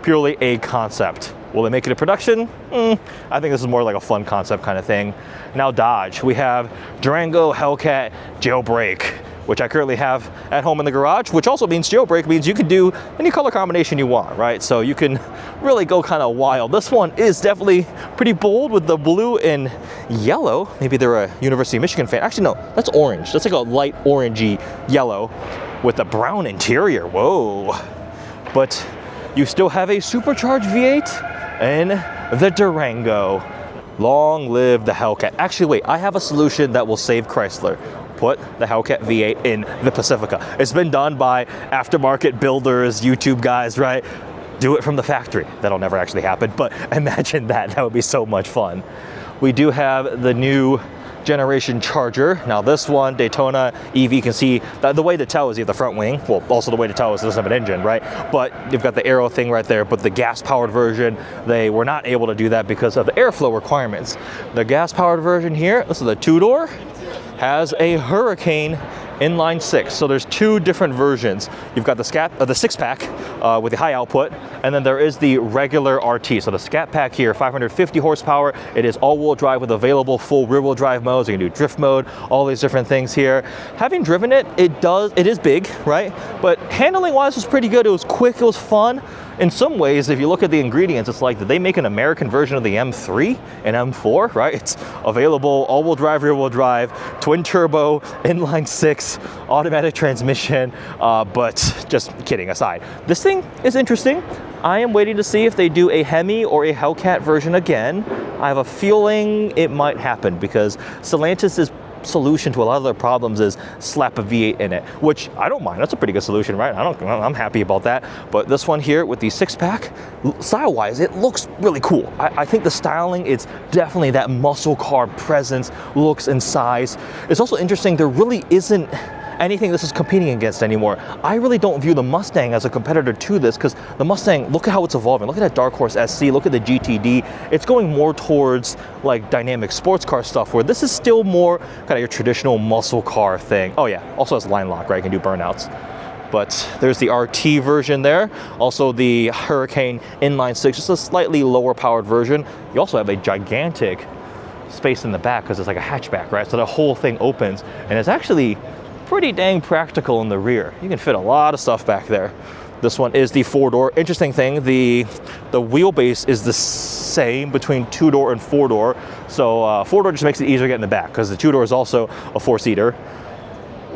Purely a concept. Will they make it a production? I think this is more like a fun concept kind of thing. Now Dodge, we have Durango Hellcat Jailbreak, which I currently have at home in the garage, which also means jailbreak means you can do any color combination you want, right? So you can really go kind of wild. This one is definitely pretty bold with the blue and yellow. Maybe they're a University of Michigan fan. Actually, no, that's orange. That's like a light orangey yellow with a brown interior. Whoa. But you still have a supercharged V8 and the Durango. Long live the Hellcat. Actually, wait, I have a solution that will save Chrysler. Put the Hellcat V8 in the Pacifica. It's been done by aftermarket builders, YouTube guys, right? Do it from the factory. That'll never actually happen, but imagine that. That would be so much fun. We do have the new generation Charger. Now this one, Daytona EV, you can see that the way to tell is you have the front wing. Well, also the way to tell is it doesn't have an engine, right? But you've got the aero thing right there, but the gas-powered version, they were not able to do that because of the airflow requirements. The gas-powered version here, this is the 2-door, has a Hurricane inline 6. So there's 2 different versions. You've got the 6-pack with the high output, and then there is the regular RT. So the Scat Pack here, 550 horsepower. It is all-wheel drive with available full rear-wheel drive modes. You can do drift mode, all these different things here. Having driven it, it is big, right? But handling-wise, it was pretty good. It was quick, it was fun. In some ways, if you look at the ingredients, it's like, did they make an American version of the M3 and M4, right? It's available, all-wheel drive, rear-wheel drive, twin-turbo, inline 6, automatic transmission, but just kidding aside. This thing is interesting. I am waiting to see if they do a Hemi or a Hellcat version again. I have a feeling it might happen because Stellantis' solution to a lot of their problems is slap a V8 in it, which I don't mind. That's a pretty good solution, right? I'm happy about that. But this one here with the 6-pack, style-wise, it looks really cool. I think the styling, it's definitely that muscle car presence, looks and size. It's also interesting, there really isn't anything this is competing against anymore. I really don't view the Mustang as a competitor to this, because the Mustang, look at how it's evolving. Look at that Darkhorse SC, look at the GTD. It's going more towards like dynamic sports car stuff, where this is still more kind of your traditional muscle car thing. Oh yeah, also has line lock, right? You can do burnouts. But there's the RT version there. Also the Hurricane inline six, just a slightly lower powered version. You also have a gigantic space in the back because it's like a hatchback, right? So the whole thing opens, and it's actually pretty dang practical in the rear. You can fit a lot of stuff back there. This one is the four-door. Interesting thing, the wheelbase is the same between two-door and four-door. So four-door just makes it easier to get in the back, because the two-door is also a four-seater.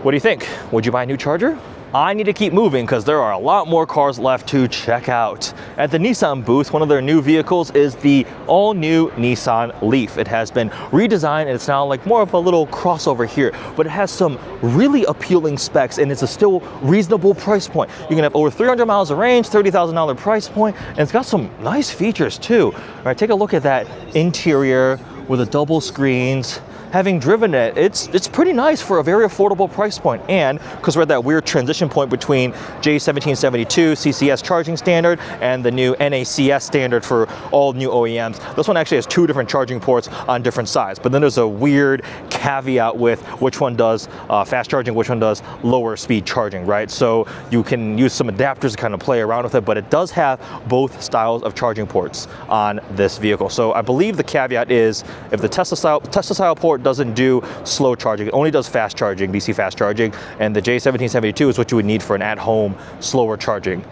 What do you think? Would you buy a new Charger? I need to keep moving because there are a lot more cars left to check out. At the Nissan booth, one of their new vehicles is the all-new Nissan Leaf. It has been redesigned and it's now like more of a little crossover here, but it has some really appealing specs and it's a still reasonable price point. You can have over 300 miles of range, $30,000 price point, and it's got some nice features too. All right, take a look at that interior with the double screens. Having driven it, it's pretty nice for a very affordable price point. And because we're at that weird transition point between J1772 CCS charging standard and the new NACS standard for all new OEMs, this one actually has two different charging ports on different sides. But then there's a weird caveat with which one does fast charging, which one does lower speed charging, right? So you can use some adapters to kind of play around with it, but it does have both styles of charging ports on this vehicle. So I believe the caveat is if the Tesla style port doesn't do slow charging, it only does fast charging, DC fast charging, and the J1772 is what you would need for an at-home slower charging.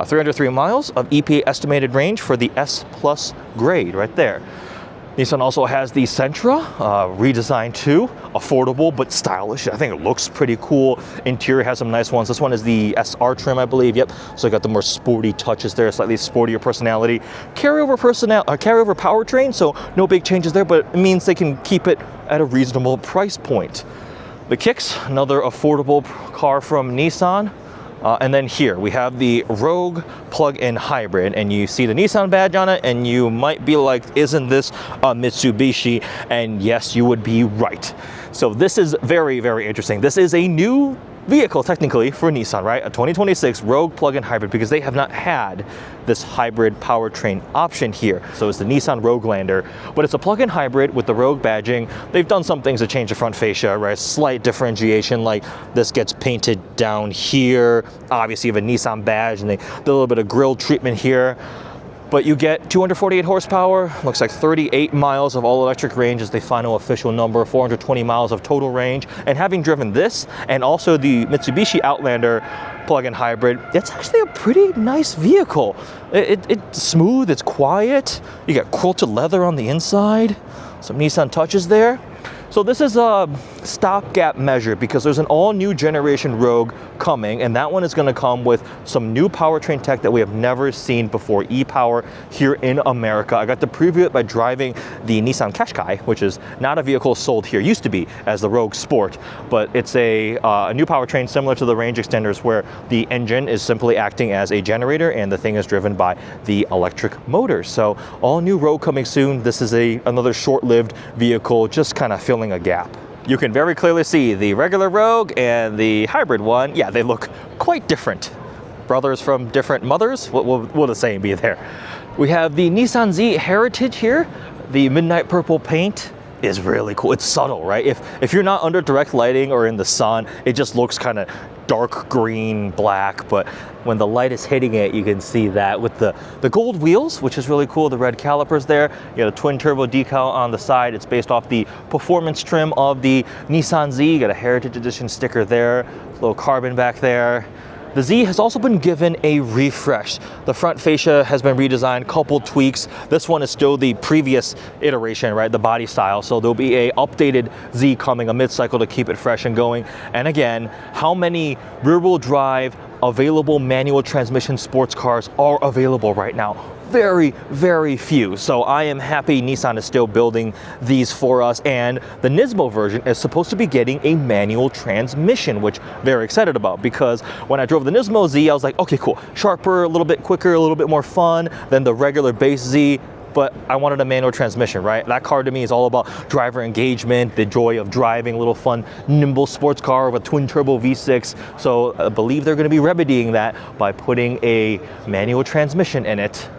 303 miles of EPA estimated range for the S Plus grade right there. Nissan also has the Sentra, redesigned too, affordable but stylish. I think it looks pretty cool. Interior has some nice ones. This one is the SR trim, I believe. Yep. So I got the more sporty touches there, slightly sportier personality. Carryover powertrain, so no big changes there, but it means they can keep it at a reasonable price point. The Kicks, another affordable car from Nissan. And then here we have the Rogue plug-in hybrid, and you see the Nissan badge on it and you might be like, isn't this a Mitsubishi? And yes, you would be right. So this is very, very interesting. This is a new vehicle technically for Nissan, right? A 2026 Rogue plug-in hybrid, because they have not had this hybrid powertrain option here. So it's the Nissan Roguelander, but it's a plug-in hybrid with the Rogue badging. They've done some things to change the front fascia, right? Slight differentiation, like this gets painted down here. Obviously you have a Nissan badge and they did a little bit of grille treatment here. But you get 248 horsepower, looks like 38 miles of all-electric range is the final official number, 420 miles of total range. And having driven this and also the Mitsubishi Outlander plug-in hybrid, it's actually a pretty nice vehicle. It's smooth, it's quiet. You got quilted leather on the inside, some Nissan touches there. So this is a stopgap measure because there's an all-new generation Rogue coming, and that one is going to come with some new powertrain tech that we have never seen before, e-Power here in America. I got to preview it by driving the Nissan Qashqai, which is not a vehicle sold here, used to be as the Rogue Sport, but it's a new powertrain similar to the range extenders where the engine is simply acting as a generator and the thing is driven by the electric motor. So all new Rogue coming soon. This is another short-lived vehicle, just kind of filling a gap. You can very clearly see the regular Rogue and the hybrid one. Yeah, they look quite different. Brothers from different mothers? What will the saying be there? We have the Nissan Z Heritage here. The midnight purple paint is really cool. It's subtle, right? If you're not under direct lighting or in the sun, it just looks kind of dark green, black, but when the light is hitting it, you can see that with the gold wheels, which is really cool, the red calipers there. You got a twin turbo decal on the side. It's based off the performance trim of the Nissan Z. You got a Heritage Edition sticker there, a little carbon back there. The Z has also been given a refresh. The front fascia has been redesigned, couple tweaks. This one is still the previous iteration, right? The body style. So there'll be a updated Z coming, a mid-cycle to keep it fresh and going. And again, how many rear-wheel drive available manual transmission sports cars are available right now? Very, very few. So I am happy Nissan is still building these for us, and the Nismo version is supposed to be getting a manual transmission, which I'm very excited about, because when I drove the Nismo Z, I was like, okay, cool, sharper, a little bit quicker, a little bit more fun than the regular base Z. but I wanted a manual transmission, right? That car to me is all about driver engagement, the joy of driving, a little fun, nimble sports car with a twin turbo V6. So I believe they're gonna be remedying that by putting a manual transmission in it.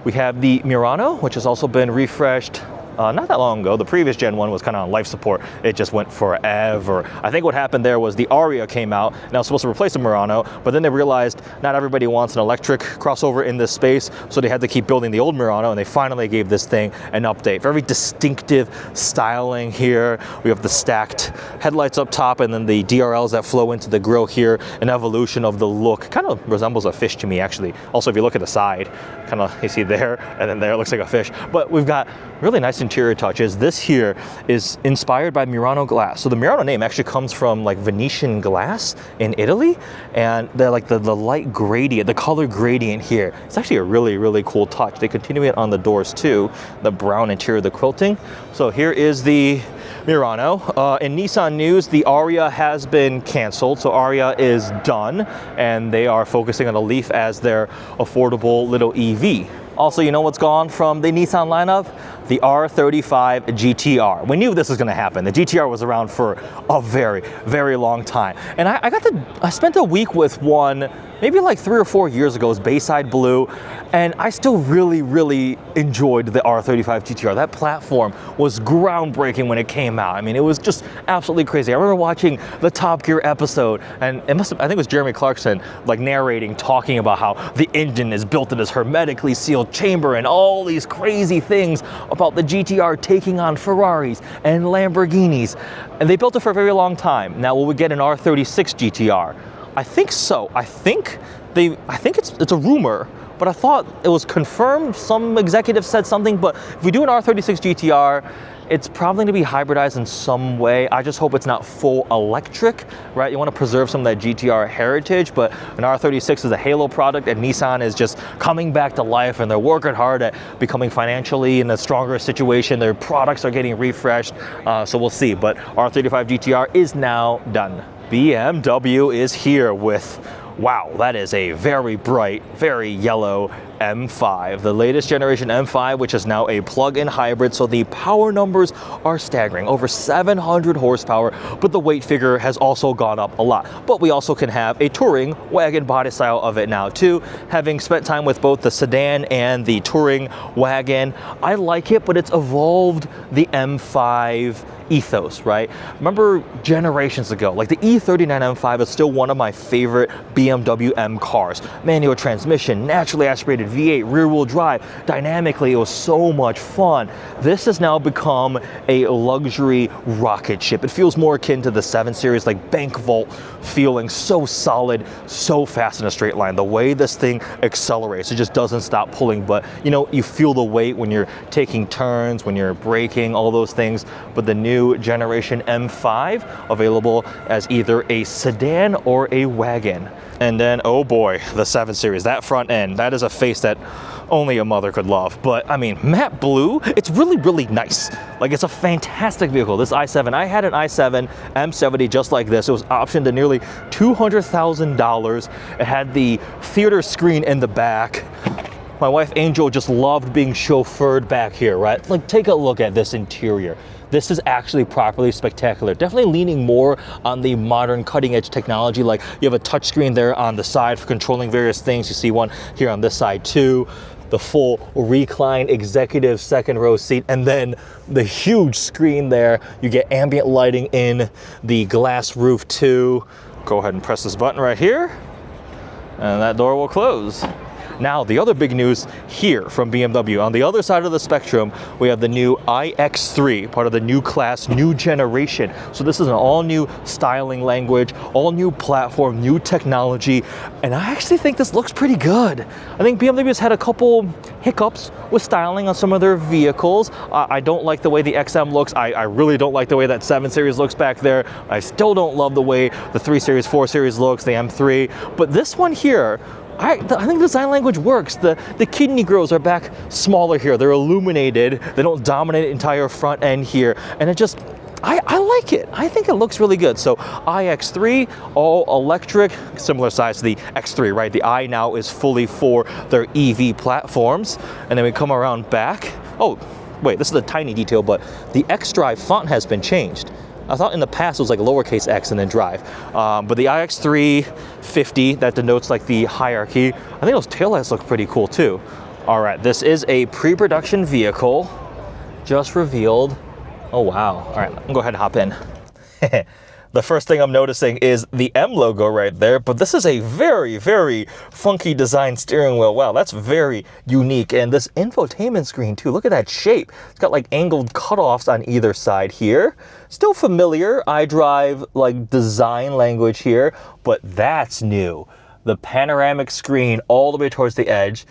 We have the Murano, which has also been refreshed not that long ago. The previous gen one was kind of on life support. It just went forever. I think what happened there was the Aria came out, and that was supposed to replace the Murano, but then they realized not everybody wants an electric crossover in this space, so they had to keep building the old Murano, and they finally gave this thing an update. Very distinctive styling here. We have the stacked headlights up top, and then the DRLs that flow into the grille here, an evolution of the look. Kind of resembles a fish to me, actually. Also, if you look at the side, kind of, you see there, and then there, it looks like a fish. But we've got really nice interior touches. This here is inspired by Murano glass. So the Murano name actually comes from like Venetian glass in Italy, and they're like the light gradient, the color gradient here. It's actually a really, really cool touch. They continue it on the doors too, the brown interior, the quilting. So here is the Murano. In Nissan news, the Aria has been canceled, so Aria is done, and they are focusing on the Leaf as their affordable little EV. Also, you know what's gone from the Nissan lineup? The R35 GTR. We knew this was gonna happen. The GTR was around for a very, very long time. And I spent a week with one, maybe like 3 or 4 years ago. It was Bayside Blue, and I still really, really enjoyed the R35 GTR. That platform was groundbreaking when it came out. I mean, it was just absolutely crazy. I remember watching the Top Gear episode, and I think it was Jeremy Clarkson, like narrating, talking about how the engine is built in this hermetically sealed chamber and all these crazy things about the GTR taking on Ferraris and Lamborghinis. And they built it for a very long time. Now, will we get an R36 GTR? I think so. I think it's a rumor, but I thought it was confirmed. Some executive said something, but if we do an R36 GTR, it's probably going to be hybridized in some way. I just hope it's not full electric, right? You want to preserve some of that GTR heritage, but an R36 is a halo product, and Nissan is just coming back to life, and they're working hard at becoming financially in a stronger situation. Their products are getting refreshed, so we'll see. But R35 GTR is now done. BMW is here with, wow, that is a very bright, very yellow M5, the latest generation M5, which is now a plug-in hybrid, so the power numbers are staggering, over 700 horsepower, but the weight figure has also gone up a lot. But we also can have a touring wagon body style of it now too. Having spent time with both the sedan and the touring wagon, I like it, but it's evolved the M5 ethos, right? Remember generations ago, like the E39 M5 is still one of my favorite BMW M cars. Manual transmission, naturally aspirated V8, rear-wheel drive. Dynamically, it was so much fun. This has now become a luxury rocket ship. It feels more akin to the 7 Series, like bank vault feeling, so solid, so fast in a straight line. The way this thing accelerates, it just doesn't stop pulling, but you know, you feel the weight when you're taking turns, when you're braking, all those things. But the new generation M5 available as either a sedan or a wagon. And then, oh boy, the 7 Series, that front end, that is a face that only a mother could love. But I mean, matte blue, it's really, really nice. Like, it's a fantastic vehicle. This i7, I had an i7 M70 just like this. It was optioned to nearly $200,000. It had the theater screen in the back. My wife Angel just loved being chauffeured back here, right? Like, take a look at this interior. This is actually properly spectacular. Definitely leaning more on the modern cutting edge technology. Like, you have a touchscreen there on the side for controlling various things. You see one here on this side too. The full recline executive second row seat, and then the huge screen there. You get ambient lighting in the glass roof too. Go ahead and press this button right here, and that door will close. Now, the other big news here from BMW, on the other side of the spectrum, we have the new iX3, part of the new class, new generation. So this is an all-new styling language, all-new platform, new technology, and I actually think this looks pretty good. I think BMW has had a couple hiccups with styling on some of their vehicles. I don't like the way the XM looks. I really don't like the way that 7 Series looks back there. I still don't love the way the 3 Series, 4 Series looks, the M3. But this one here, I think the design language works. The kidney grills are back smaller here. They're illuminated. They don't dominate the entire front end here. And it just, I like it. I think it looks really good. So iX3, all electric, similar size to the X3, right? The I now is fully for their EV platforms. And then we come around back. Oh, wait, this is a tiny detail, but the xDrive font has been changed. I thought in the past it was like lowercase x and then drive. But the iX350, that denotes like the hierarchy. I think those taillights look pretty cool too. All right, this is a pre-production vehicle, just revealed. Oh wow, all right, I'm gonna go ahead and hop in. The first thing I'm noticing is the M logo right there, but this is a very, very funky design steering wheel. Wow, that's very unique. And this infotainment screen too, look at that shape. It's got like angled cutoffs on either side here. Still familiar iDrive like design language here, but that's new. The panoramic screen all the way towards the edge.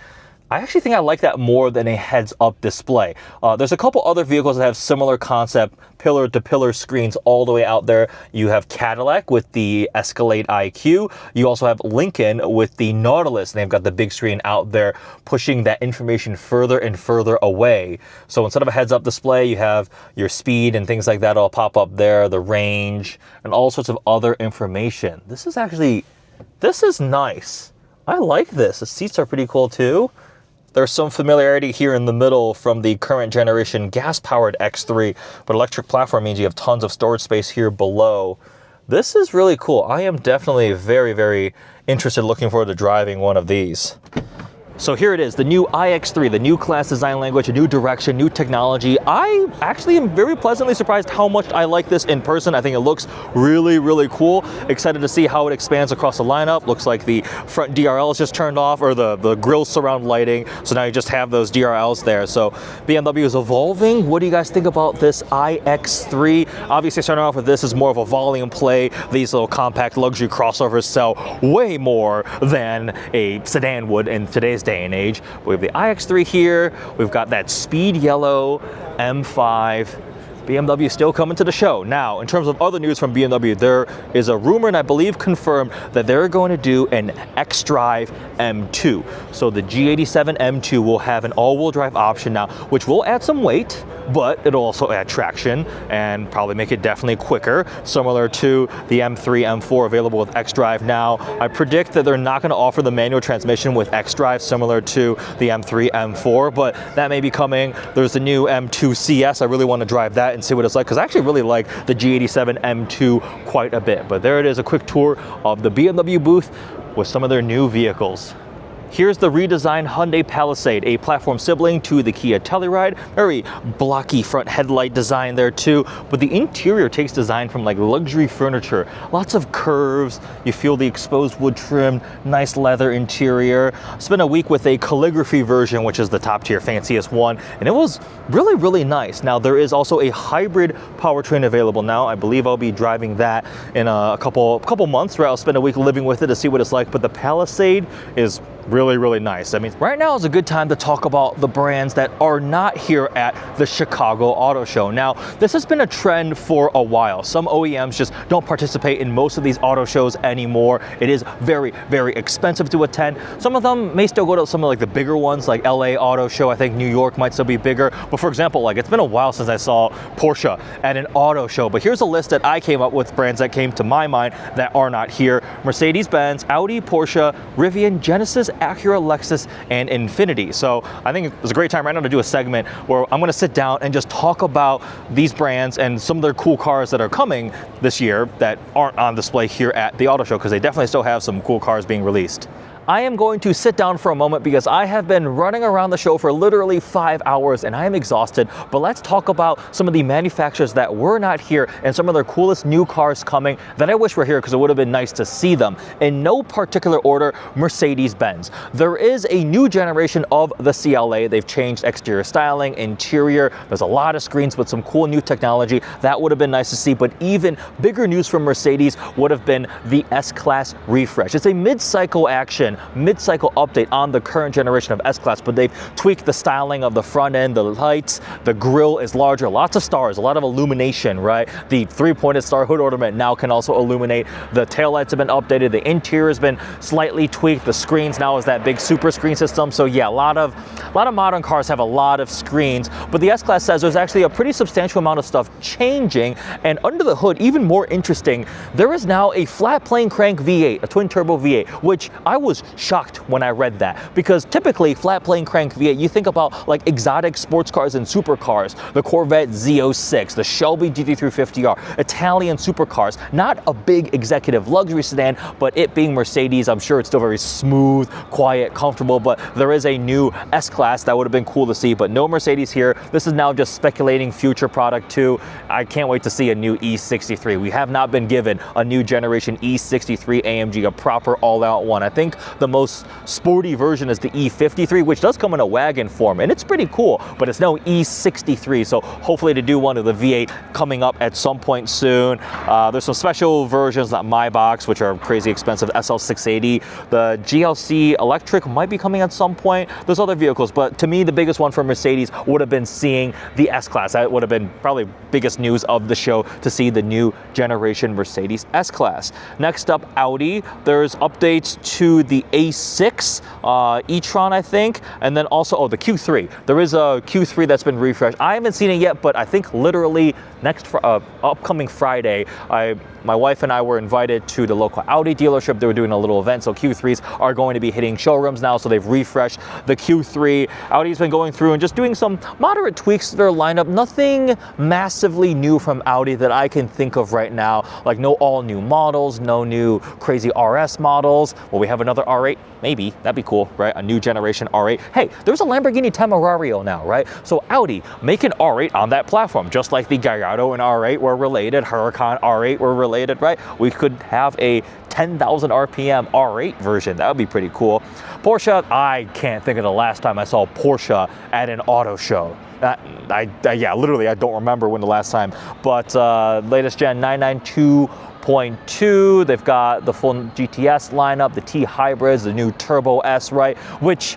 I actually think I like that more than a heads-up display. There's a couple other vehicles that have similar concept, pillar-to-pillar screens all the way out there. You have Cadillac with the Escalade IQ. You also have Lincoln with the Nautilus. And they've got the big screen out there pushing that information further and further away. So instead of a heads-up display, you have your speed and things like that all pop up there, the range, and all sorts of other information. This is nice. I like this. The seats are pretty cool too. There's some familiarity here in the middle from the current generation gas-powered X3, but electric platform means you have tons of storage space here below. This is really cool. I am definitely very, very interested, looking forward to driving one of these. So here it is, the new iX3, the new class design language, a new direction, new technology. I actually am very pleasantly surprised how much I like this in person. I think it looks really, really cool. Excited to see how it expands across the lineup. Looks like the front DRL is just turned off, or the grille surround lighting. So now you just have those DRLs there. So BMW is evolving. What do you guys think about this iX3? Obviously starting off with this is more of a volume play. These little compact luxury crossovers sell way more than a sedan would in today's day and age. We have the iX3 here. We've got that speed yellow M5. BMW still coming to the show. Now, in terms of other news from BMW, there is a rumor, and I believe confirmed, that they're going to do an xDrive M2. So the G87 M2 will have an all-wheel drive option now, which will add some weight, but it'll also add traction and probably make it definitely quicker, similar to the M3, M4 available with xDrive now. I predict that they're not going to offer the manual transmission with xDrive, similar to the M3, M4, but that may be coming. There's the new M2 CS. I really want to drive that and see what it's like, because I actually really like the G87 M2 quite a bit. But there it is, a quick tour of the BMW booth with some of their new vehicles. Here's the redesigned Hyundai Palisade, a platform sibling to the Kia Telluride. Very blocky front headlight design there too, but the interior takes design from like luxury furniture. Lots of curves, you feel the exposed wood trim, nice leather interior. Spent a week with a calligraphy version, which is the top tier, fanciest one, and it was really, really nice. Now there is also a hybrid powertrain available now. I believe I'll be driving that in a couple months, where I'll spend a week living with it to see what it's like, but the Palisade is really, really nice. I mean, right now is a good time to talk about the brands that are not here at the Chicago Auto Show. Now, this has been a trend for a while. Some OEMs just don't participate in most of these auto shows anymore. It is very, very expensive to attend. Some of them may still go to some of like the bigger ones, like LA Auto Show. I think New York might still be bigger. But for example, like it's been a while since I saw Porsche at an auto show. But here's a list that I came up with, brands that came to my mind that are not here. Mercedes-Benz, Audi, Porsche, Rivian, Genesis, Acura, Lexus, and Infiniti. So I think it's a great time right now to do a segment where I'm going to sit down and just talk about these brands and some of their cool cars that are coming this year that aren't on display here at the auto show, because they definitely still have some cool cars being released. I am going to sit down for a moment because I have been running around the show for literally 5 hours and I am exhausted. But let's talk about some of the manufacturers that were not here and some of their coolest new cars coming that I wish were here, because it would have been nice to see them. In no particular order, Mercedes-Benz. There is a new generation of the CLA. They've changed exterior styling, interior. There's a lot of screens with some cool new technology. That would have been nice to see. But even bigger news from Mercedes would have been the S-Class refresh. It's a mid-cycle action again, mid-cycle update on the current generation of S-Class, but they've tweaked the styling of the front end, the lights, the grille is larger, lots of stars, a lot of illumination, right? The three-pointed star hood ornament now can also illuminate. The taillights have been updated, the interior has been slightly tweaked, the screens now is that big super screen system. So yeah, a lot of modern cars have a lot of screens, but the S-Class says there's actually a pretty substantial amount of stuff changing, and under the hood, even more interesting, there is now a flat plane crank V8, a twin turbo V8, which I was shocked when I read that, because typically flat plane crank V8, you think about like exotic sports cars and supercars, the Corvette Z06, the Shelby GT350R, Italian supercars, not a big executive luxury sedan, but it being Mercedes, I'm sure it's still very smooth, quiet, comfortable, but there is a new S-Class that would have been cool to see, but no Mercedes here. This is now just speculating future product too. I can't wait to see a new E63. We have not been given a new generation E63 AMG, a proper all-out one. I think the most sporty version is the E53, which does come in a wagon form, and it's pretty cool, but it's no E63, so hopefully to do one of the V8 coming up at some point soon. There's some special versions like My Box, which are crazy expensive, SL680. The GLC electric might be coming at some point. There's other vehicles, but to me, the biggest one for Mercedes would have been seeing the S-Class. That would have been probably biggest news of the show, to see the new generation Mercedes S-Class. Next up, Audi. There's updates to the A6 e-tron, I think, and then also, the Q3. There is a Q3 that's been refreshed. I haven't seen it yet, but I think literally upcoming Friday, my wife and I were invited to the local Audi dealership. They were doing a little event, so Q3s are going to be hitting showrooms now, so they've refreshed the Q3. Audi's been going through and just doing some moderate tweaks to their lineup. Nothing massively new from Audi that I can think of right now, like no all new models, no new crazy RS models. Will we have another R8? Maybe, that'd be cool, right? A new generation R8. Hey, there's a Lamborghini Temerario now, right? So Audi, make an R8 on that platform, just like the Gallardo and R8 were related, Huracan R8 were related, right? We could have a 10,000 RPM R8 version. That would be pretty cool. Porsche, I can't think of the last time I saw Porsche at an auto show. Yeah, literally, I don't remember when the last time, but latest gen 992.2, they've got the full GTS lineup, the T hybrids, the new Turbo S, right? Which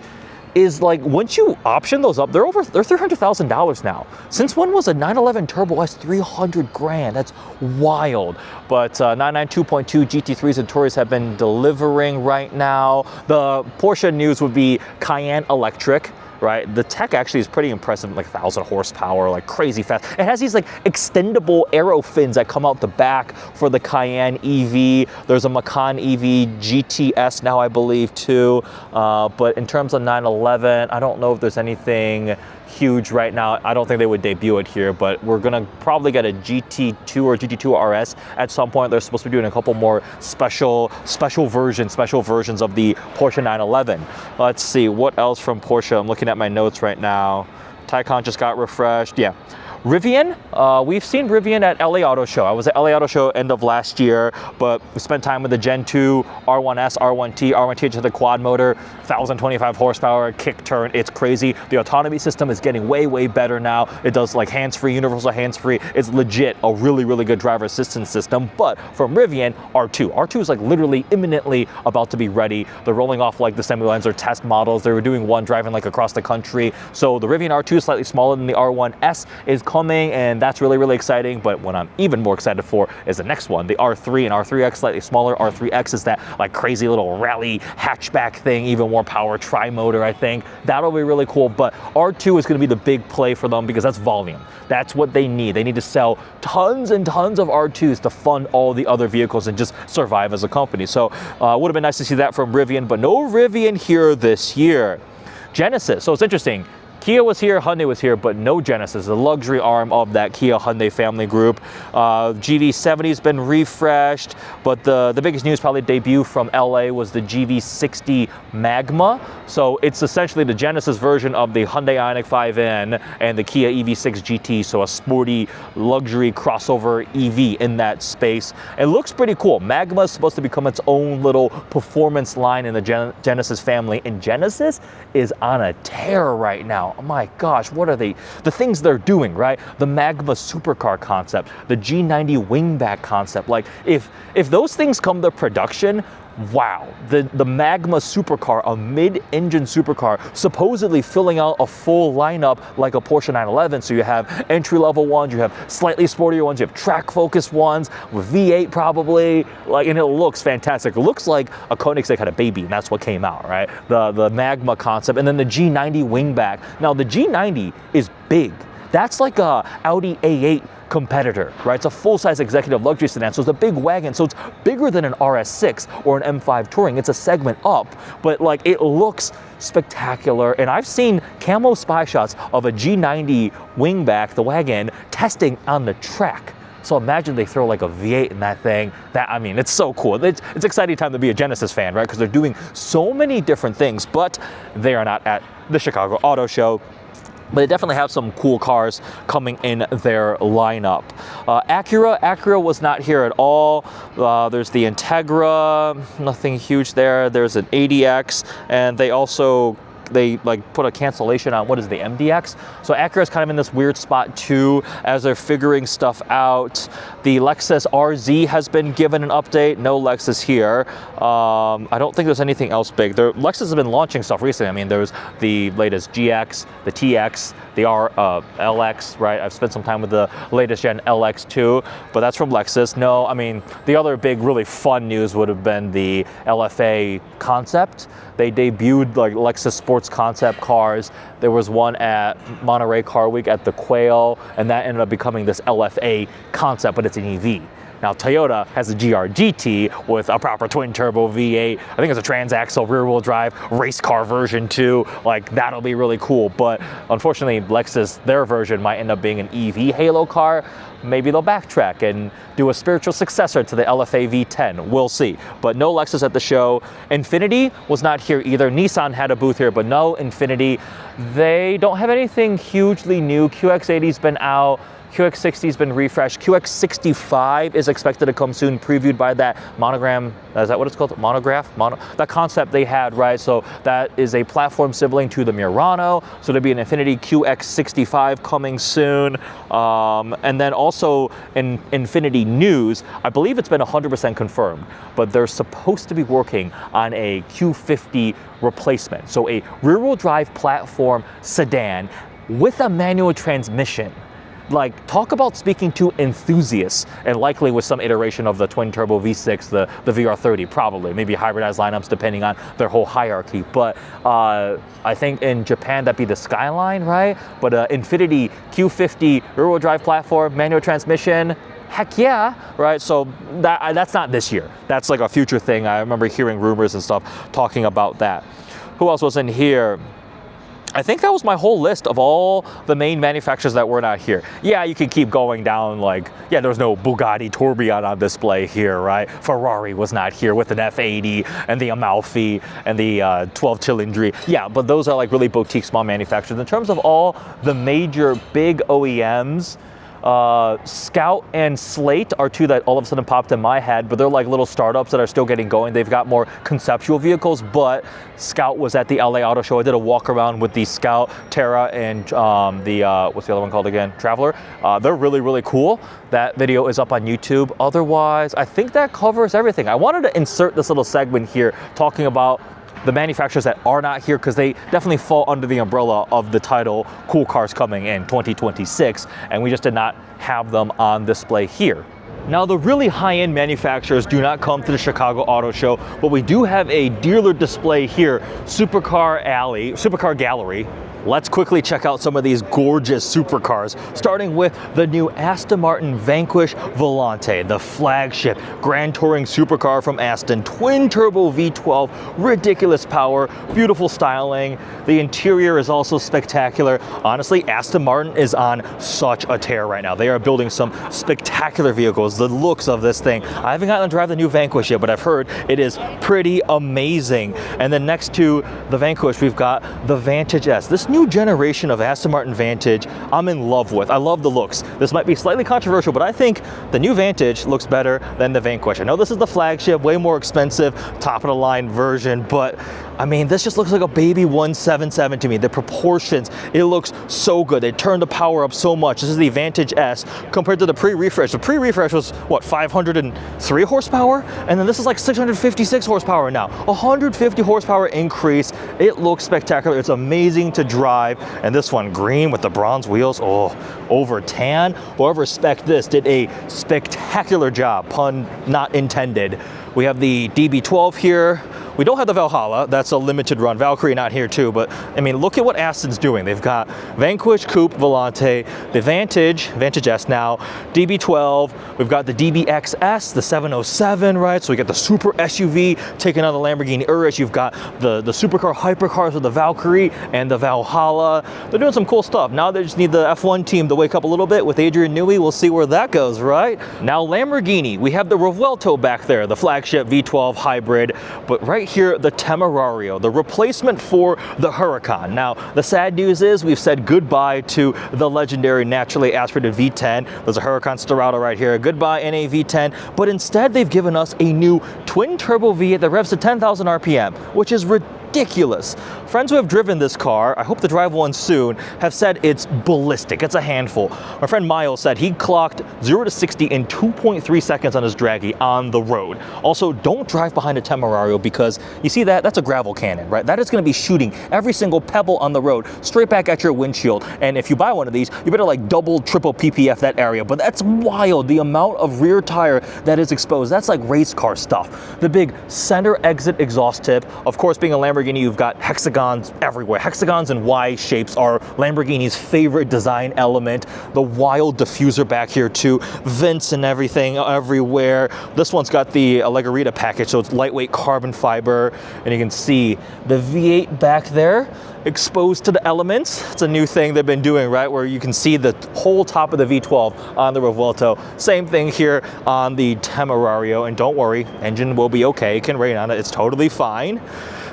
is like, once you option those up, they're $300,000 now. Since when was a 911 Turbo S 300 grand? That's wild. But 992.2 GT3s and Touris have been delivering right now. The Porsche news would be Cayenne electric, right? The tech actually is pretty impressive, like 1,000 horsepower, like crazy fast. It has these like extendable aero fins that come out the back for the Cayenne EV. There's a Macan EV GTS now, I believe, too. But in terms of 911, I don't know if there's anything huge right now. I don't think they would debut it here, but we're gonna probably get a GT2 or GT2 RS at some point. They're supposed to be doing a couple more special versions of the Porsche 911. Let's see, what else from Porsche? I'm looking at my notes right now. Taycan just got refreshed. Yeah. Rivian, we've seen Rivian at LA Auto Show. I was at LA Auto Show end of last year, but we spent time with the Gen 2 R1S, R1T to the quad motor, 1,025 horsepower, kick turn. It's crazy. The autonomy system is getting way, way better now. It does like hands-free, universal hands-free. It's legit a really, really good driver assistance system. But from Rivian, R2. R2 is like literally imminently about to be ready. They're rolling off like the assembly lines or test models. They were doing one driving like across the country. So the Rivian R2 is slightly smaller than the R1S, is coming, and that's really, really exciting. But what I'm even more excited for is the next one, the R3 and R3X, slightly smaller. R3X is that like crazy little rally hatchback thing, even more power, tri-motor, I think. That'll be really cool. But R2 is going to be the big play for them because that's volume. That's what they need. They need to sell tons and tons of R2s to fund all the other vehicles and just survive as a company. So it would have been nice to see that from Rivian, but no Rivian here this year. Genesis, so it's interesting. Kia was here, Hyundai was here, but no Genesis, the luxury arm of that Kia Hyundai family group. GV70's been refreshed, but the biggest news probably debut from LA was the GV60 Magma. So it's essentially the Genesis version of the Hyundai Ioniq 5N and the Kia EV6 GT, so a sporty luxury crossover EV in that space. It looks pretty cool. Magma is supposed to become its own little performance line in the Genesis family, and Genesis is on a tear right now. Oh my gosh, what are the things they're doing, right? The Magma supercar concept, the G90 wingback concept. Like if those things come to production, wow, the Magma supercar, a mid-engine supercar, supposedly filling out a full lineup like a Porsche 911. So you have entry-level ones, you have slightly sportier ones, you have track-focused ones with V8 probably, like, and it looks fantastic. It looks like a Koenigsegg had a baby, and that's what came out, right? The Magma concept, and then the G90 wingback. Now the G90 is big. That's like a Audi A8 competitor, right? It's a full-size executive luxury sedan, so it's a big wagon, so it's bigger than an RS6 or an M5 Touring. It's a segment up, but like it looks spectacular. And I've seen camo spy shots of a G90 wingback, the wagon, testing on the track. So imagine they throw like a V8 in that thing. I mean, it's so cool. It's exciting time to be a Genesis fan, right? Because they're doing so many different things, but they are not at the Chicago Auto Show. But they definitely have some cool cars coming in their lineup. Acura was not here at all. There's the Integra, nothing huge there. There's an EddieX, and they like put a cancellation on, what is the MDX? So Acura's kind of in this weird spot too, as they're figuring stuff out. The Lexus RZ has been given an update. No Lexus here. I don't think there's anything else big. Lexus has been launching stuff recently. I mean, there's the latest GX, the TX, the LX, right? I've spent some time with the latest gen LX too, but that's from Lexus. No, I mean, the other big, really fun news would have been the LFA concept. They debuted like Lexus sports concept cars. There was one at Monterey Car Week at the Quail, and that ended up becoming this LFA concept, but it's an EV. Now Toyota has a GR GT with a proper twin turbo V8. I think it's a transaxle rear wheel drive race car version too. Like that'll be really cool. But unfortunately, Lexus, their version might end up being an EV halo car. Maybe they'll backtrack and do a spiritual successor to the LFA V10. We'll see. But no Lexus at the show. Infiniti was not here either. Nissan had a booth here, but no Infiniti. They don't have anything hugely new. QX80's been out. QX60's been refreshed. QX65 is expected to come soon, previewed by that monogram. Is that what it's called? Monograph? That concept they had, right? So that is a platform sibling to the Murano. So there'll be an Infiniti QX65 coming soon. And then also in Infiniti news, I believe it's been 100% confirmed, but they're supposed to be working on a Q50 replacement. So a rear-wheel drive platform sedan with a manual transmission. Like, talk about speaking to enthusiasts, and likely with some iteration of the twin turbo V6, the VR30, probably, maybe hybridized lineups depending on their whole hierarchy. But I think in Japan that'd be the Skyline, right? But Infiniti Q50 rear-wheel drive platform, manual transmission, heck yeah, right? So that's not this year. That's like a future thing. I remember hearing rumors and stuff talking about that. Who else was in here? I think that was my whole list of all the main manufacturers that were not here. Yeah, you can keep going down, like, yeah, there was no Bugatti Tourbillon on display here, right? Ferrari was not here with an F80 and the Amalfi and the 12 Cilindri. Yeah, but those are like really boutique small manufacturers. In terms of all the major big OEMs, Scout and Slate are two that all of a sudden popped in my head, but they're like little startups that are still getting going. They've got more conceptual vehicles, but Scout was at the LA Auto Show. I did a walk around with the Scout, Terra, and what's the other one called again? Traveler. They're really, really cool. That video is up on YouTube. Otherwise, I think that covers everything. I wanted to insert this little segment here talking about the manufacturers that are not here, because they definitely fall under the umbrella of the title Cool Cars Coming in 2026, and we just did not have them on display here. Now, the really high-end manufacturers do not come to the Chicago Auto Show, but we do have a dealer display here, Supercar Gallery. Let's quickly check out some of these gorgeous supercars, starting with the new Aston Martin Vanquish Volante, the flagship Grand Touring supercar from Aston, twin turbo V12, ridiculous power, beautiful styling. The interior is also spectacular. Honestly, Aston Martin is on such a tear right now. They are building some spectacular vehicles. The looks of this thing, I haven't gotten to drive the new Vanquish yet, but I've heard it is pretty amazing. And then next to the Vanquish, we've got the Vantage S. This new generation of Aston Martin Vantage, I'm in love with. I love the looks. This might be slightly controversial, but I think the new Vantage looks better than the Vanquish. I know this is the flagship, way more expensive, top of the line version, but I mean, this just looks like a baby 177 to me. The proportions, it looks so good. They turned the power up so much. This is the Vantage S compared to the pre-refresh. The pre-refresh was, what, 503 horsepower? And then this is like 656 horsepower now. 150 horsepower increase. It looks spectacular. It's amazing to drive. And this one, green with the bronze wheels, oh, over tan. Whoever spec'd this did a spectacular job, pun not intended. We have the DB12 here. We don't have the Valhalla, that's a limited run. Valkyrie not here too, but I mean, look at what Aston's doing. They've got Vanquish, Coupe, Volante, the Vantage S now, DB12, we've got the DBXS, the 707, right? So we got the super SUV taking on the Lamborghini Urus. You've got the supercar hypercars with the Valkyrie and the Valhalla. They're doing some cool stuff. Now they just need the F1 team to wake up a little bit with Adrian Newey. We'll see where that goes, right? Now Lamborghini, we have the Revuelto back there, the flagship V12 hybrid, but right here, the Temerario, the replacement for the Huracan. Now, the sad news is we've said goodbye to the legendary naturally aspirated V10. There's a Huracan Storado right here. Goodbye NA V10, but instead they've given us a new twin-turbo V8 that revs to 10,000 RPM, which is ridiculous. Friends who have driven this car, I hope to drive one soon, have said it's ballistic. It's a handful. My friend Miles said he clocked 0 to 60 in 2.3 seconds on his Draggy on the road. Also, don't drive behind a Temerario because you see that? That's a gravel cannon, right? That is going to be shooting every single pebble on the road straight back at your windshield. And if you buy one of these, you better like double, triple PPF that area. But that's wild, the amount of rear tire that is exposed. That's like race car stuff. The big center exit exhaust tip. Of course, being a Lamborghini, you've got hexagons everywhere. Hexagons and Y shapes are Lamborghini's favorite design element. The wild diffuser back here too. Vents and everything everywhere. This one's got the Allegorita package, so it's lightweight carbon fiber. And you can see the V8 back there exposed to the elements. It's a new thing they've been doing, right? Where you can see the whole top of the V12 on the Revuelto. Same thing here on the Temerario. And don't worry, engine will be okay. It can rain on it. It's totally fine.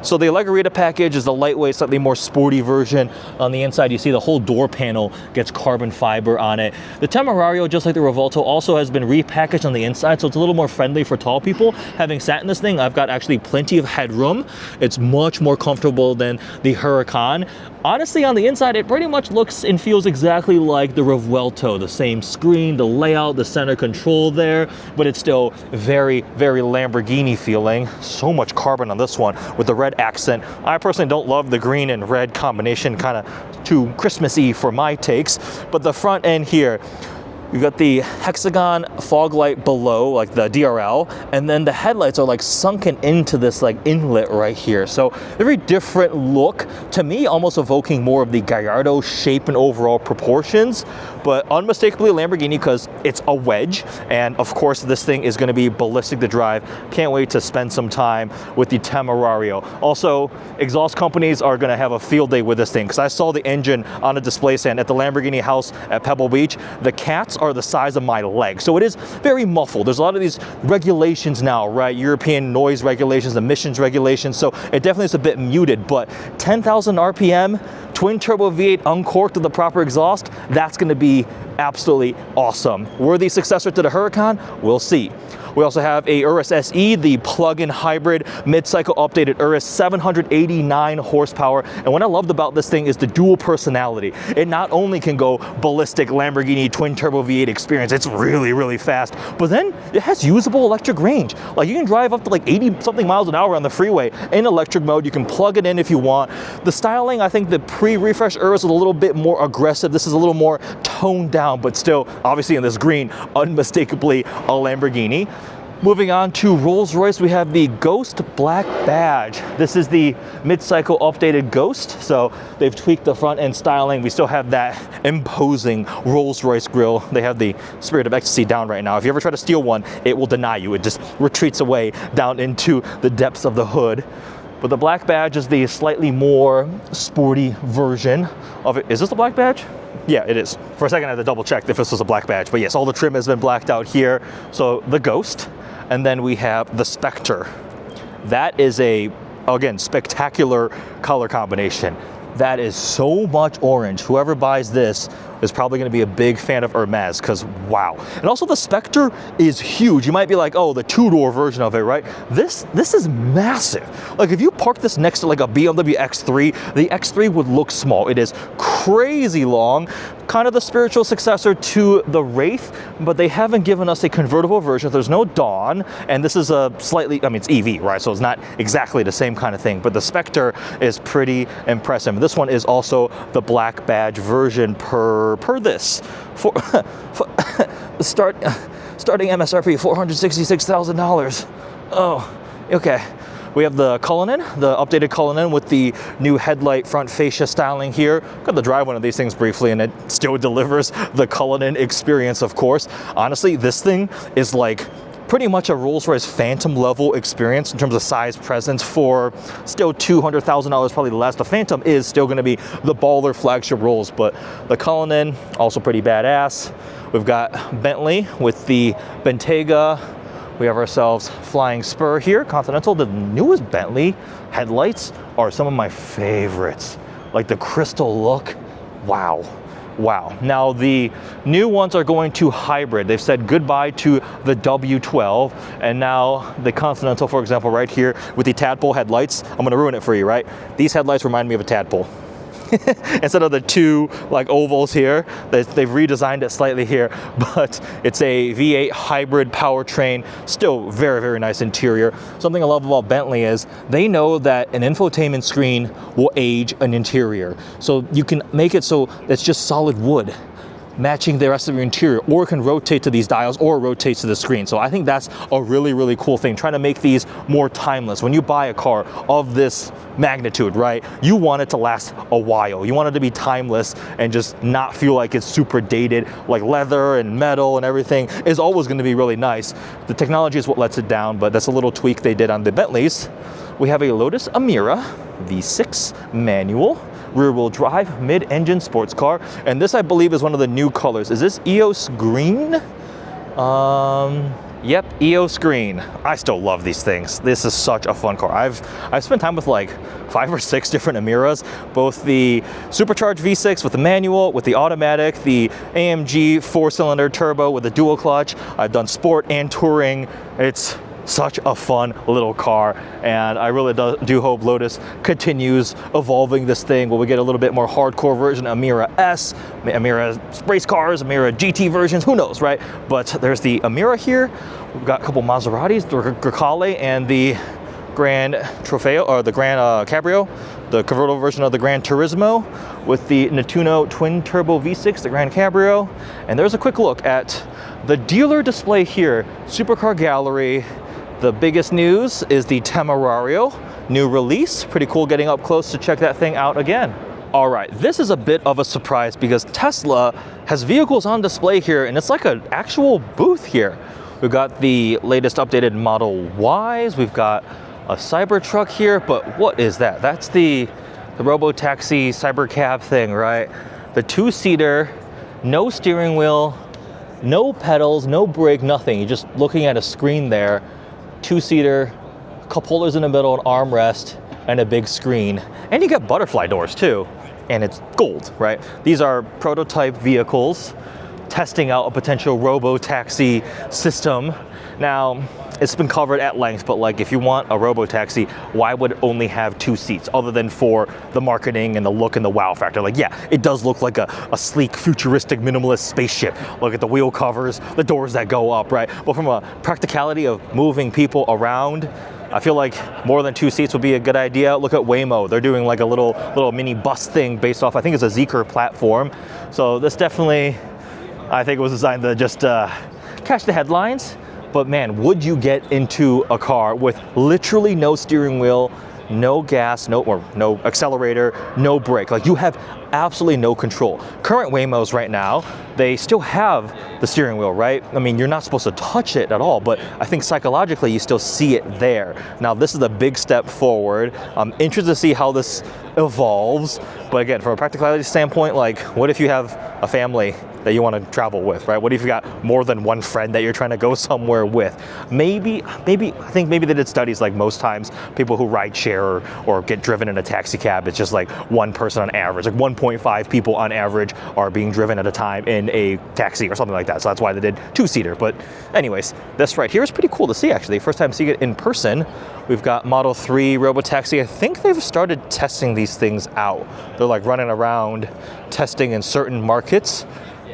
So the Allegorita package is the lightweight, slightly more sporty version. On the inside, you see the whole door panel gets carbon fiber on it. The Temerario, just like the Revuelto, also has been repackaged on the inside, so it's a little more friendly for tall people. Having sat in this thing, I've got actually plenty of headroom. It's much more comfortable than the Huracan. Honestly, on the inside, it pretty much looks and feels exactly like the Revuelto. The same screen, the layout, the center control there, but it's still very, very Lamborghini feeling. So much carbon on this one with the red accent. I personally don't love the green and red combination, kind of too Christmassy for my takes, but the front end here, you've got the hexagon fog light below, like the DRL, and then the headlights are like sunken into this like inlet right here. So very different look, to me almost evoking more of the Gallardo shape and overall proportions, but unmistakably Lamborghini because it's a wedge, and of course this thing is going to be ballistic to drive. Can't wait to spend some time with the Temerario. Also, exhaust companies are going to have a field day with this thing because I saw the engine on a display stand at the Lamborghini house at Pebble Beach. The cats are the size of my leg, so it is very muffled. There's a lot of these regulations now, right? European noise regulations, emissions regulations, so it definitely is a bit muted, but 10,000 RPM, twin turbo V8 uncorked with the proper exhaust, that's going to be absolutely awesome. Worthy successor to the Huracan? We'll see. We also have a Urus SE, the plug-in hybrid mid-cycle updated Urus, 789 horsepower. And what I loved about this thing is the dual personality. It not only can go ballistic Lamborghini twin turbo V8 experience, it's really, really fast, but then it has usable electric range. Like you can drive up to like 80 something miles an hour on the freeway in electric mode. You can plug it in if you want. The styling, I think the pre-refresh Urus is a little bit more aggressive. This is a little more toned down, but still, obviously in this green, unmistakably a Lamborghini. Moving on to Rolls-Royce, we have the Ghost Black Badge. This is the mid-cycle updated Ghost, so they've tweaked the front end styling. We still have that imposing Rolls-Royce grille. They have the Spirit of Ecstasy down right now. If you ever try to steal one, it will deny you. It just retreats away down into the depths of the hood. But the Black Badge is the slightly more sporty version of it. Is this the Black Badge? Yeah, it is. For a second I had to double check if this was a Black Badge, but yes, all the trim has been blacked out here. So the Ghost, and then we have the Spectre. That is a, again, spectacular color combination. That is so much orange. Whoever buys this is probably going to be a big fan of Hermes, because wow. And also the Spectre is huge. You might be like, oh, the two-door version of it, right? This is massive. Like if you park this next to like a BMW X3, the X3 would look small. It is crazy long, kind of the spiritual successor to the Wraith, but they haven't given us a convertible version. There's no Dawn, and this is a slightly, I mean, it's EV, right? So it's not exactly the same kind of thing, but the Spectre is pretty impressive. This one is also the black badge version per this. Starting MSRP $466,000. Oh, okay. We have the Cullinan, the updated Cullinan with the new headlight front fascia styling here. Got to drive one of these things briefly and it still delivers the Cullinan experience, of course. Honestly, this thing is like pretty much a Rolls-Royce Phantom level experience in terms of size, presence for still $200,000 probably less. The Phantom is still going to be the baller flagship Rolls, but the Cullinan also pretty badass. We've got Bentley with the Bentayga. We have ourselves Flying Spur here, Continental. The newest Bentley headlights are some of my favorites. Like the crystal look, wow. Wow. Now the new ones are going to hybrid. They've said goodbye to the W12, and now the Continental, for example, right here with the tadpole headlights. I'm gonna ruin it for you, right? These headlights remind me of a tadpole. Instead of the two like ovals here, they've redesigned it slightly here, but it's a V8 hybrid powertrain, still very, very nice interior. Something I love about Bentley is they know that an infotainment screen will age an interior. So you can make it so it's just solid wood, matching the rest of your interior, or it can rotate to these dials or rotate to the screen. So I think that's a really, really cool thing, trying to make these more timeless. When you buy a car of this magnitude, right, you want it to last a while. You want it to be timeless and just not feel like it's super dated. Like leather and metal and everything is always going to be really nice. The technology is what lets it down, but that's a little tweak they did on the Bentleys. We have a Lotus Emira V6 manual, rear-wheel drive, mid-engine sports car, and this I believe is one of the new colors. Is this EOS green? Yep, EOS green. I still love these things. This is such a fun car. I've spent time with like 5 or 6 different Emiras, both the supercharged V6 with the manual, with the automatic, the AMG 4-cylinder turbo with the dual clutch. I've done sport and touring. It's such a fun little car, and I really do hope Lotus continues evolving this thing. Will we get a little bit more hardcore version, Emira S, Emira race cars, Emira GT versions, who knows, right? But there's the Emira here. We've got a couple Maseratis, the Grecale and the Grand Trofeo, or the Grand Cabrio, the convertible version of the Gran Turismo with the Nettuno twin turbo V6, the Grand Cabrio. And there's a quick look at the dealer display here, Supercar Gallery. The biggest news is the Temerario, new release. Pretty cool getting up close to check that thing out again. All right, this is a bit of a surprise because Tesla has vehicles on display here, and it's like an actual booth here. We've got the latest updated Model Ys. We've got a Cybertruck here, but what is that? That's the robo-taxi cybercab thing, right? The 2-seater, no steering wheel, no pedals, no brake, nothing. You're just looking at a screen there. 2-seater, cup holders in the middle, an armrest, and a big screen. And you get butterfly doors too, and it's gold, right? These are prototype vehicles testing out a potential robo-taxi system. Now, it's been covered at length, but like if you want a robo-taxi, why would it only have 2 seats other than for the marketing and the look and the wow factor? Like, yeah, it does look like a sleek, futuristic, minimalist spaceship. Look at the wheel covers, the doors that go up, right? But from a practicality of moving people around, I feel like more than 2 seats would be a good idea. Look at Waymo. They're doing like a little mini bus thing based off, I think it's a Zeekr platform. So this definitely, I think it was designed to just catch the headlines. But man, would you get into a car with literally no steering wheel, no gas, no accelerator, no brake? Like, you have absolutely no control. Current Waymos right now, they still have the steering wheel, right? I mean, you're not supposed to touch it at all, but I think psychologically you still see it there. Now, this is a big step forward. I'm interested to see how this evolves. But again, from a practicality standpoint, like, what if you have a family that you want to travel with, right? What if you got more than one friend that you're trying to go somewhere with? Maybe, I think maybe they did studies like most times, people who ride share or get driven in a taxi cab, it's just like one person on average, like 1.5 2.5 people on average are being driven at a time in a taxi or something like that. So that's why they did two-seater. But anyways, this right here is pretty cool to see, actually. First time seeing it in person. We've got Model 3 Robotaxi. I think they've started testing these things out. They're like running around testing in certain markets.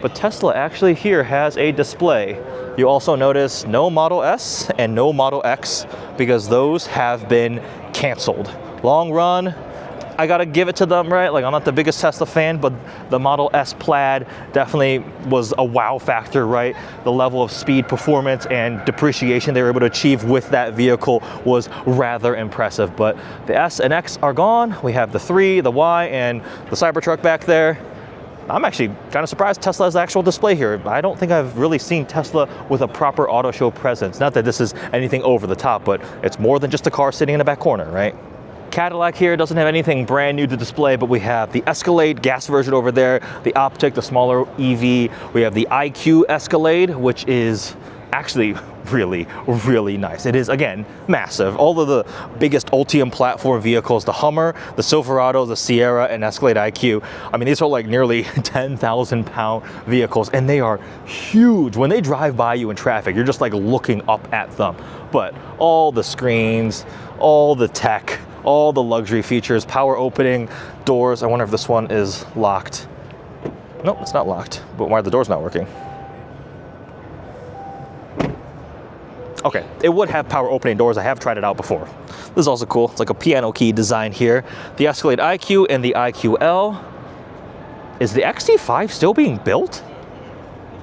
But Tesla actually here has a display. You also notice no Model S and no Model X because those have been canceled. Long run, I gotta give it to them, right? Like, I'm not the biggest Tesla fan, but the Model S Plaid definitely was a wow factor, right? The level of speed, performance, and depreciation they were able to achieve with that vehicle was rather impressive. But the S and X are gone. We have the 3, the Y, and the Cybertruck back there. I'm actually kind of surprised Tesla has actual display here. I don't think I've really seen Tesla with a proper auto show presence. Not that this is anything over the top, but it's more than just a car sitting in the back corner, right? Cadillac here doesn't have anything brand new to display, but we have the Escalade gas version over there, the Optiq, the smaller EV. We have the IQ Escalade, which is actually really, really nice. It is, again, massive. All of the biggest Ultium platform vehicles, the Hummer, the Silverado, the Sierra, and Escalade IQ. I mean, these are like nearly 10,000 pound vehicles, and they are huge. When they drive by you in traffic, you're just like looking up at them. But all the screens, all the tech, all the luxury features, power opening, doors. I wonder if this one is locked. Nope, it's not locked. But why are the doors not working? Okay, it would have power opening doors. I have tried it out before. This is also cool. It's like a piano key design here. The Escalade IQ and the IQL. Is the XT5 still being built?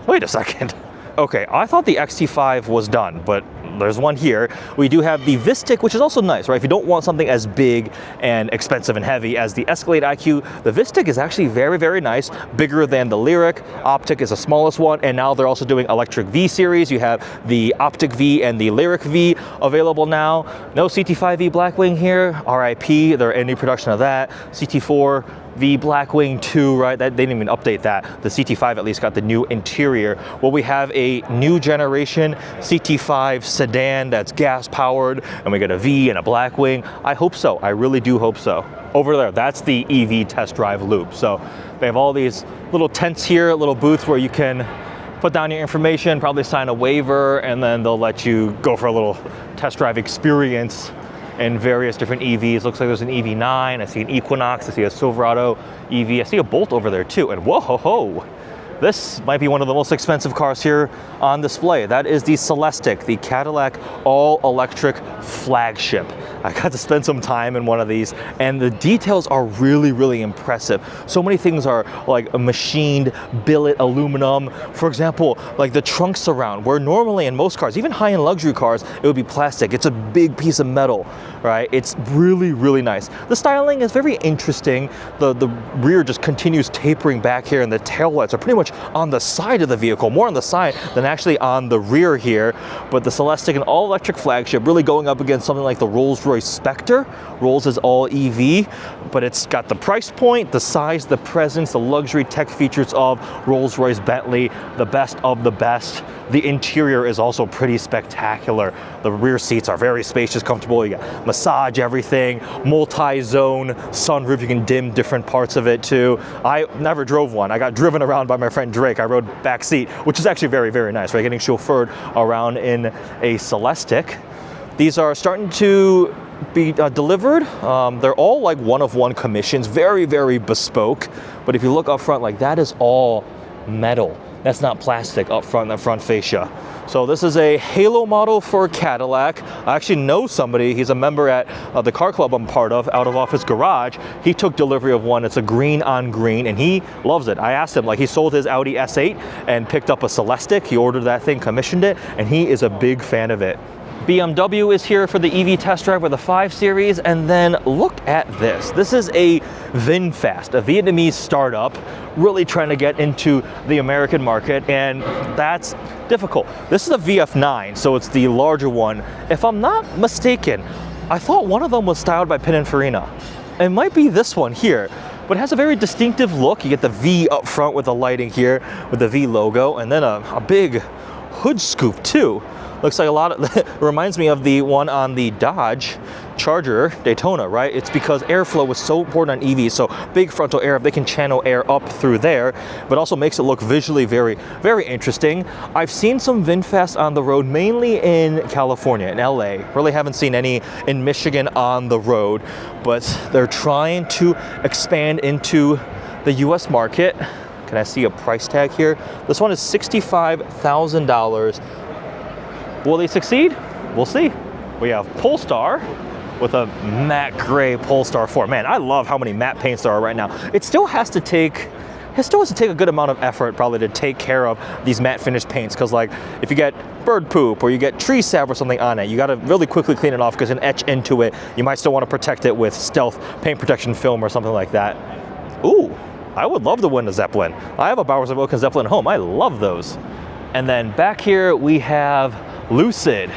Wait a second. Okay, I thought the XT5 was done, but there's one here. We do have the Vistiq, which is also nice, right? If you don't want something as big and expensive and heavy as the Escalade IQ, the Vistiq is actually very, very nice, bigger than the Lyriq. Optiq is the smallest one, and now they're also doing electric V series. You have the Optiq V and the Lyriq V available now. No CT5V Blackwing here, RIP, they're in new production of that. CT4 V Blackwing 2, right? That they didn't even update that. The CT5 at least got the new interior. Well, we have a new generation CT5 sedan that's gas powered, and we got a V and a Blackwing. I hope so. I really do hope so. Over there, that's the EV test drive loop. So they have all these little tents here, little booths where you can put down your information, probably sign a waiver, and then they'll let you go for a little test drive experience in various different EVs. Looks like there's an EV9, I see an Equinox, I see a Silverado EV, I see a Bolt over there too, and whoa ho ho! This might be one of the most expensive cars here on display. That is the Celestiq, the Cadillac all-electric flagship. I got to spend some time in one of these, and the details are really, really impressive. So many things are like a machined billet aluminum. For example, like the trunk surround, where normally in most cars, even high-end luxury cars, it would be plastic. It's a big piece of metal, right? It's really, really nice. The styling is very interesting. The rear just continues tapering back here, and the taillights are pretty much on the side of the vehicle, more on the side than actually on the rear here. But the Celestiq, an all-electric flagship, really going up against something like the Rolls-Royce Spectre. Rolls is all EV, but it's got the price point, the size, the presence, the luxury tech features of Rolls-Royce, Bentley, the best of the best. The interior is also pretty spectacular. The rear seats are very spacious, comfortable. You got massage everything, multi-zone sunroof. You can dim different parts of it too. I never drove one. I got driven around by my friend Drake. I rode back seat, which is actually very, very nice, right? Getting chauffeured around in a Celestiq. These are starting to be delivered. They're all like one-of-one commissions, very, very bespoke. But if you look up front, like that is all metal. That's not plastic up front in the front fascia. So this is a halo model for Cadillac. I actually know somebody, he's a member at the car club I'm part of, out of office garage. He took delivery of one. It's a green on green, and he loves it. I asked him, like, he sold his Audi S8 and picked up a Celestiq. He ordered that thing, commissioned it, and he is a big fan of it. BMW is here for the EV test drive with the 5 Series, and then look at this. This is a VinFast, a Vietnamese startup, really trying to get into the American market, and that's difficult. This is a VF9, so it's the larger one. If I'm not mistaken, I thought one of them was styled by Pininfarina. It might be this one here, but it has a very distinctive look. You get the V up front with the lighting here, with the V logo, and then a big hood scoop too. Looks like a lot of, it reminds me of the one on the Dodge Charger Daytona, right? It's because airflow was so important on EVs, so big frontal air, they can channel air up through there, but also makes it look visually very, very interesting. I've seen some VinFast on the road, mainly in California, in LA. Really haven't seen any in Michigan on the road, but they're trying to expand into the US market. Can I see a price tag here? This one is $65,000. Will they succeed? We'll see. We have Polestar with a matte gray Polestar 4. Man, I love how many matte paints there are right now. It still has to take a good amount of effort probably to take care of these matte finish paints, because like if you get bird poop or you get tree sap or something on it, you got to really quickly clean it off because it can etch into it. You might still want to protect it with stealth paint protection film or something like that. Ooh, I would love to win a Zeppelin. I have a Bowers of Oak and Zeppelin at home. I love those. And then back here we have Lucid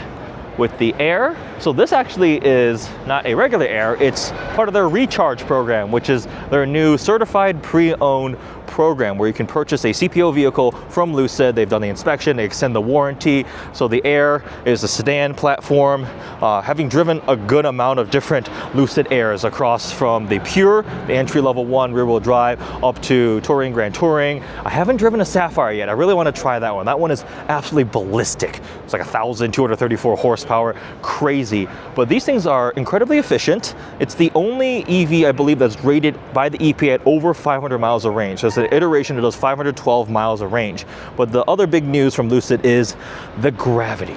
with the Air. So this actually is not a regular Air, it's part of their Recharge program, which is their new certified pre-owned program where you can purchase a CPO vehicle from Lucid. They've done the inspection, they extend the warranty. So the Air is a sedan platform. Having driven a good amount of different Lucid Airs across from the Pure, the entry-level one, rear-wheel drive, up to Touring, Grand Touring. I haven't driven a Sapphire yet. I really want to try that one. That one is absolutely ballistic. It's like 1,234 horsepower, crazy. But these things are incredibly efficient. It's the only EV, I believe, that's rated by the EPA at over 500 miles of range. So it's an iteration that does 512 miles of range. But the other big news from Lucid is the Gravity.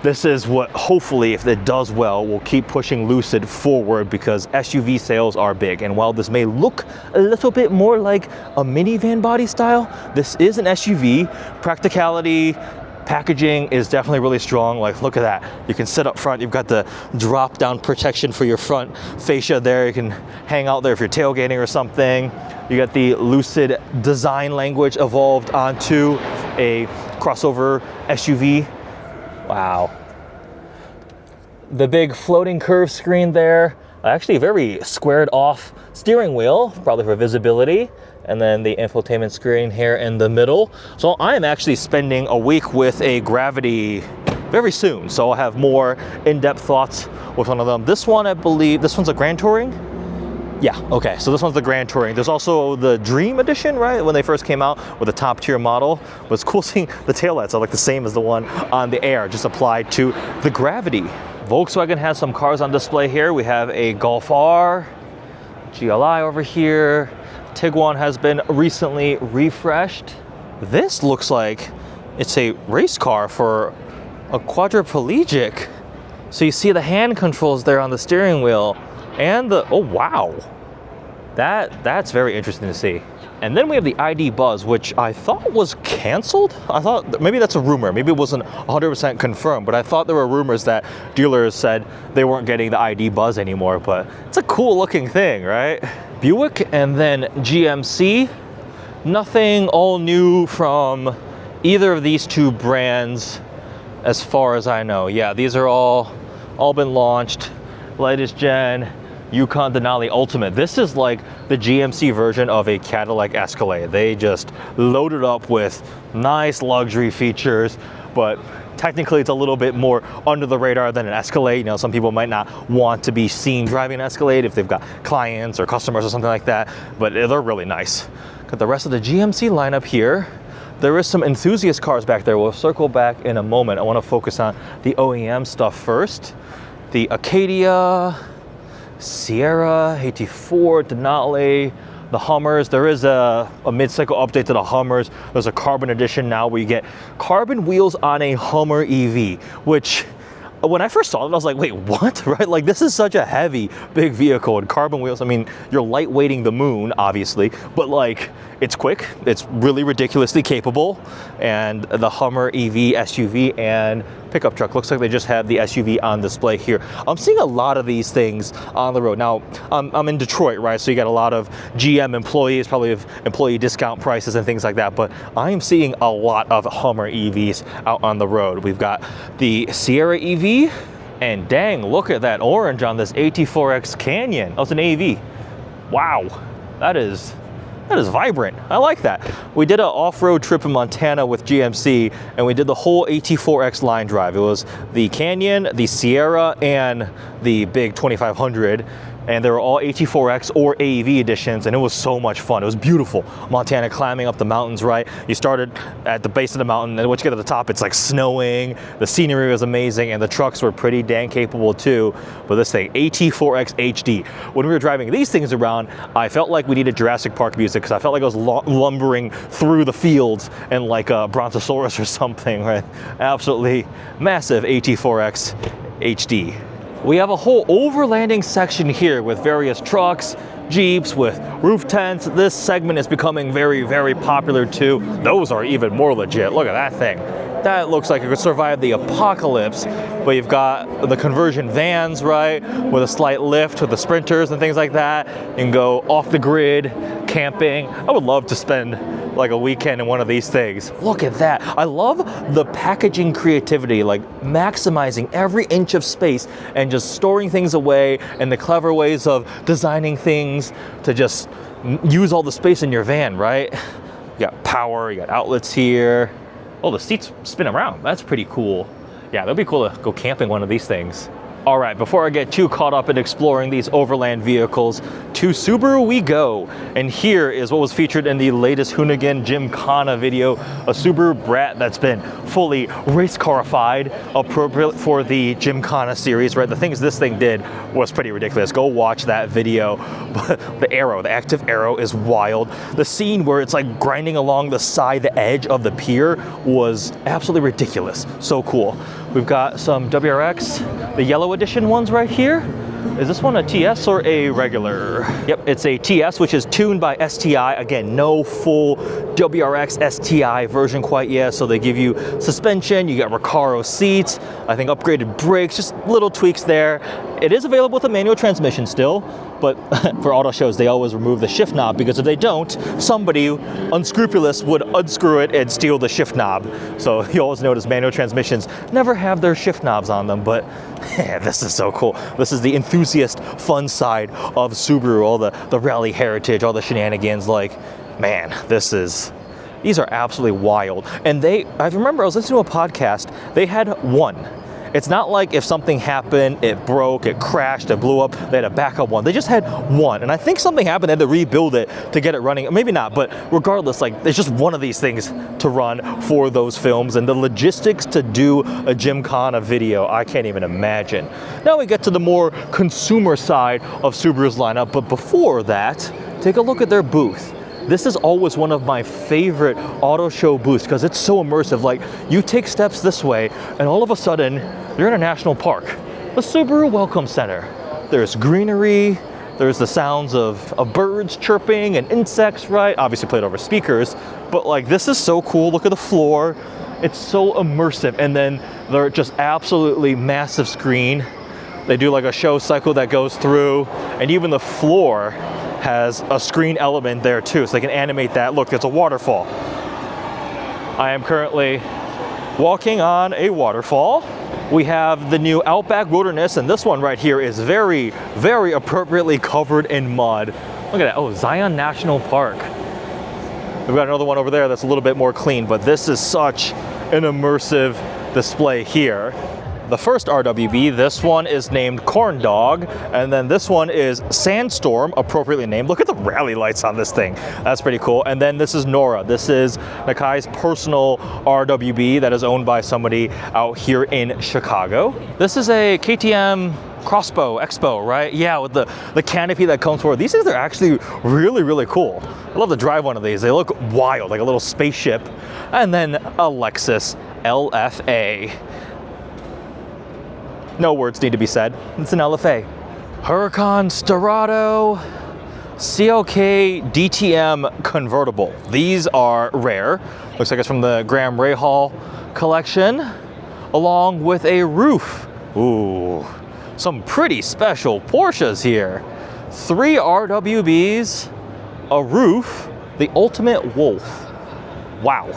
This is what, hopefully, if it does well, will keep pushing Lucid forward, because SUV sales are big. And while this may look a little bit more like a minivan body style, this is an SUV. Practicality, packaging is definitely really strong. Like, look at that. You can sit up front. You've got the drop down protection for your front fascia there. You can hang out there if you're tailgating or something. You got the Lucid design language evolved onto a crossover SUV. Wow. The big floating curve screen there. Actually a very squared off steering wheel, probably for visibility. And then the infotainment screen here in the middle. So I am actually spending a week with a Gravity very soon. So I'll have more in-depth thoughts with one of them. This one, I believe, this one's a Grand Touring? Yeah, okay, so this one's the Grand Touring. There's also the Dream Edition, right? When they first came out with a top tier model. But it's cool seeing the taillights are like the same as the one on the Air, just applied to the Gravity. Volkswagen has some cars on display here. We have a Golf R, GLI over here. Tiguan has been recently refreshed. This looks like it's a race car for a quadriplegic. So you see the hand controls there on the steering wheel. And the, oh wow, that's very interesting to see. And then we have the ID Buzz, which I thought was canceled. I thought maybe that's a rumor. Maybe it wasn't 100% confirmed, but I thought there were rumors that dealers said they weren't getting the ID Buzz anymore, but it's a cool looking thing, right? Buick and then GMC. Nothing all new from either of these two brands as far as I know. Yeah, these are all been launched. Latest gen Yukon Denali Ultimate. This is like the GMC version of a Cadillac Escalade. They just loaded up with nice luxury features, but technically it's a little bit more under the radar than an Escalade. You know, some people might not want to be seen driving an Escalade if they've got clients or customers or something like that, but they're really nice. Got the rest of the GMC lineup here. There is some enthusiast cars back there. We'll circle back in a moment. I want to focus on the OEM stuff first. The Acadia, Sierra, AT4, Denali, the Hummers. There is a mid-cycle update to the Hummers. There's a carbon edition now where you get carbon wheels on a Hummer EV, which when I first saw it, I was like, wait, what? Right? Like, this is such a heavy, big vehicle, and carbon wheels. I mean, you're lightweighting the moon, obviously, but like, it's quick, it's really ridiculously capable, and the Hummer EV, SUV, and pickup truck. Looks like they just have the SUV on display here. I'm seeing a lot of these things on the road. Now, I'm in Detroit, right? So you got a lot of GM employees, probably have employee discount prices and things like that, but I am seeing a lot of Hummer EVs out on the road. We've got the Sierra EV, and dang, look at that orange on this AT4X Canyon. Oh, it's an AV. Wow, that is That is vibrant. I like that. We did an off-road trip in Montana with GMC, and we did the whole AT4X line drive. It was the Canyon, the Sierra, and the big 2500. And they were all AT4X or AEV editions, and it was so much fun. It was beautiful. Montana, climbing up the mountains, right? You started at the base of the mountain, and once you get to the top, it's like snowing. The scenery was amazing, and the trucks were pretty dang capable too. But this thing, AT4X HD. When we were driving these things around, I felt like we needed Jurassic Park music, because I felt like I was lumbering through the fields and like a brontosaurus or something, right? Absolutely massive AT4X HD. We have a whole overlanding section here with various trucks, Jeeps, with roof tents. This segment is becoming very, very popular too. Those are even more legit. Look at that thing. That looks like it could survive the apocalypse. But you've got the conversion vans, right, with a slight lift with the sprinters and things like that. You can go off the grid, camping. I would love to spend like a weekend in one of these things. Look at that. I love the packaging creativity, like maximizing every inch of space and just storing things away, and the clever ways of designing things to just use all the space in your van, right? You got power, you got outlets here. Oh, the seats spin around. That's pretty cool. Yeah, that'd be cool to go camping one of these things. All right, before I get too caught up in exploring these overland vehicles, to Subaru we go. And here is what was featured in the latest Hoonigan Gymkhana video, a Subaru Brat that's been fully race carified, appropriate for the Gymkhana series, right? The things this thing did was pretty ridiculous. Go watch that video. But the arrow, the active arrow is wild. The scene where it's like grinding along the side, the edge of the pier was absolutely ridiculous. So cool. We've got some WRX, the yellow edition ones right here. Is this one a TS or a regular? Yep, it's a TS, which is tuned by STI. Again, no full WRX STI version quite yet, so they give you suspension, you got Recaro seats, I think upgraded brakes, just little tweaks there. It is available with a manual transmission still, but for auto shows, they always remove the shift knob, because if they don't, somebody unscrupulous would unscrew it and steal the shift knob. So you always notice manual transmissions never have their shift knobs on them, but yeah, this is so cool. This is the enthusiast fun side of Subaru, all the rally heritage, all the shenanigans. Like, man, these are absolutely wild. And I remember I was listening to a podcast, they had one. It's not like if something happened, it broke, it crashed, it blew up, they had a backup one. They just had one. And I think something happened, they had to rebuild it to get it running. Maybe not, but regardless, like, there's just one of these things to run for those films. And the logistics to do a Gymkhana video, I can't even imagine. Now we get to the more consumer side of Subaru's lineup. But before that, take a look at their booth. This is always one of my favorite auto show booths because it's so immersive. Like, you take steps this way and all of a sudden you're in a national park. The Subaru Welcome Center. There's greenery, there's the sounds of birds chirping and insects, right? Obviously played over speakers, but like, this is so cool. Look at the floor. It's so immersive. And then they're just absolutely massive screen. They do like a show cycle that goes through, and even the floor has a screen element there too, so they can animate that. Look, it's a waterfall. I am currently walking on a waterfall. We have the new Outback Wilderness, and this one right here is very, very appropriately covered in mud. Look at that. Oh, Zion National Park. We've got another one over there that's a little bit more clean, but this is such an immersive display here. The first RWB, this one is named Corn Dog, and then this one is Sandstorm, appropriately named. Look at the rally lights on this thing. That's pretty cool. And then this is Nora. This is Nakai's personal RWB that is owned by somebody out here in Chicago. This is a KTM Crossbow Expo, right? Yeah, with the canopy that comes forward. These things are actually really, really cool. I love to drive one of these. They look wild, like a little spaceship. And then a Lexus LFA. No words need to be said. It's an LFA. Huracan Storado CLK DTM convertible. These are rare. Looks like it's from the Graham Rahal collection, along with a roof. Ooh, some pretty special Porsches here. 3 RWBs, a roof, the Ultimate Wolf. Wow.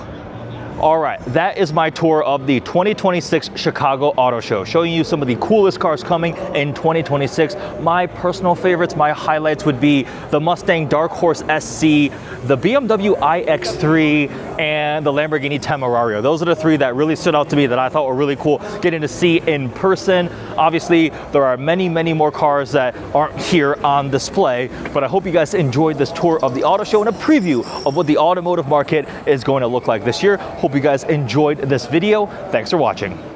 All right, that is my tour of the 2026 Chicago Auto Show, showing you some of the coolest cars coming in 2026. My personal favorites, my highlights would be the Mustang Darkhorse SC, the BMW iX3, and the Lamborghini Temerario. Those are the three that really stood out to me that I thought were really cool getting to see in person. Obviously, there are many, many more cars that aren't here on display, but I hope you guys enjoyed this tour of the auto show and a preview of what the automotive market is going to look like this year. Hope you guys enjoyed this video. Thanks for watching.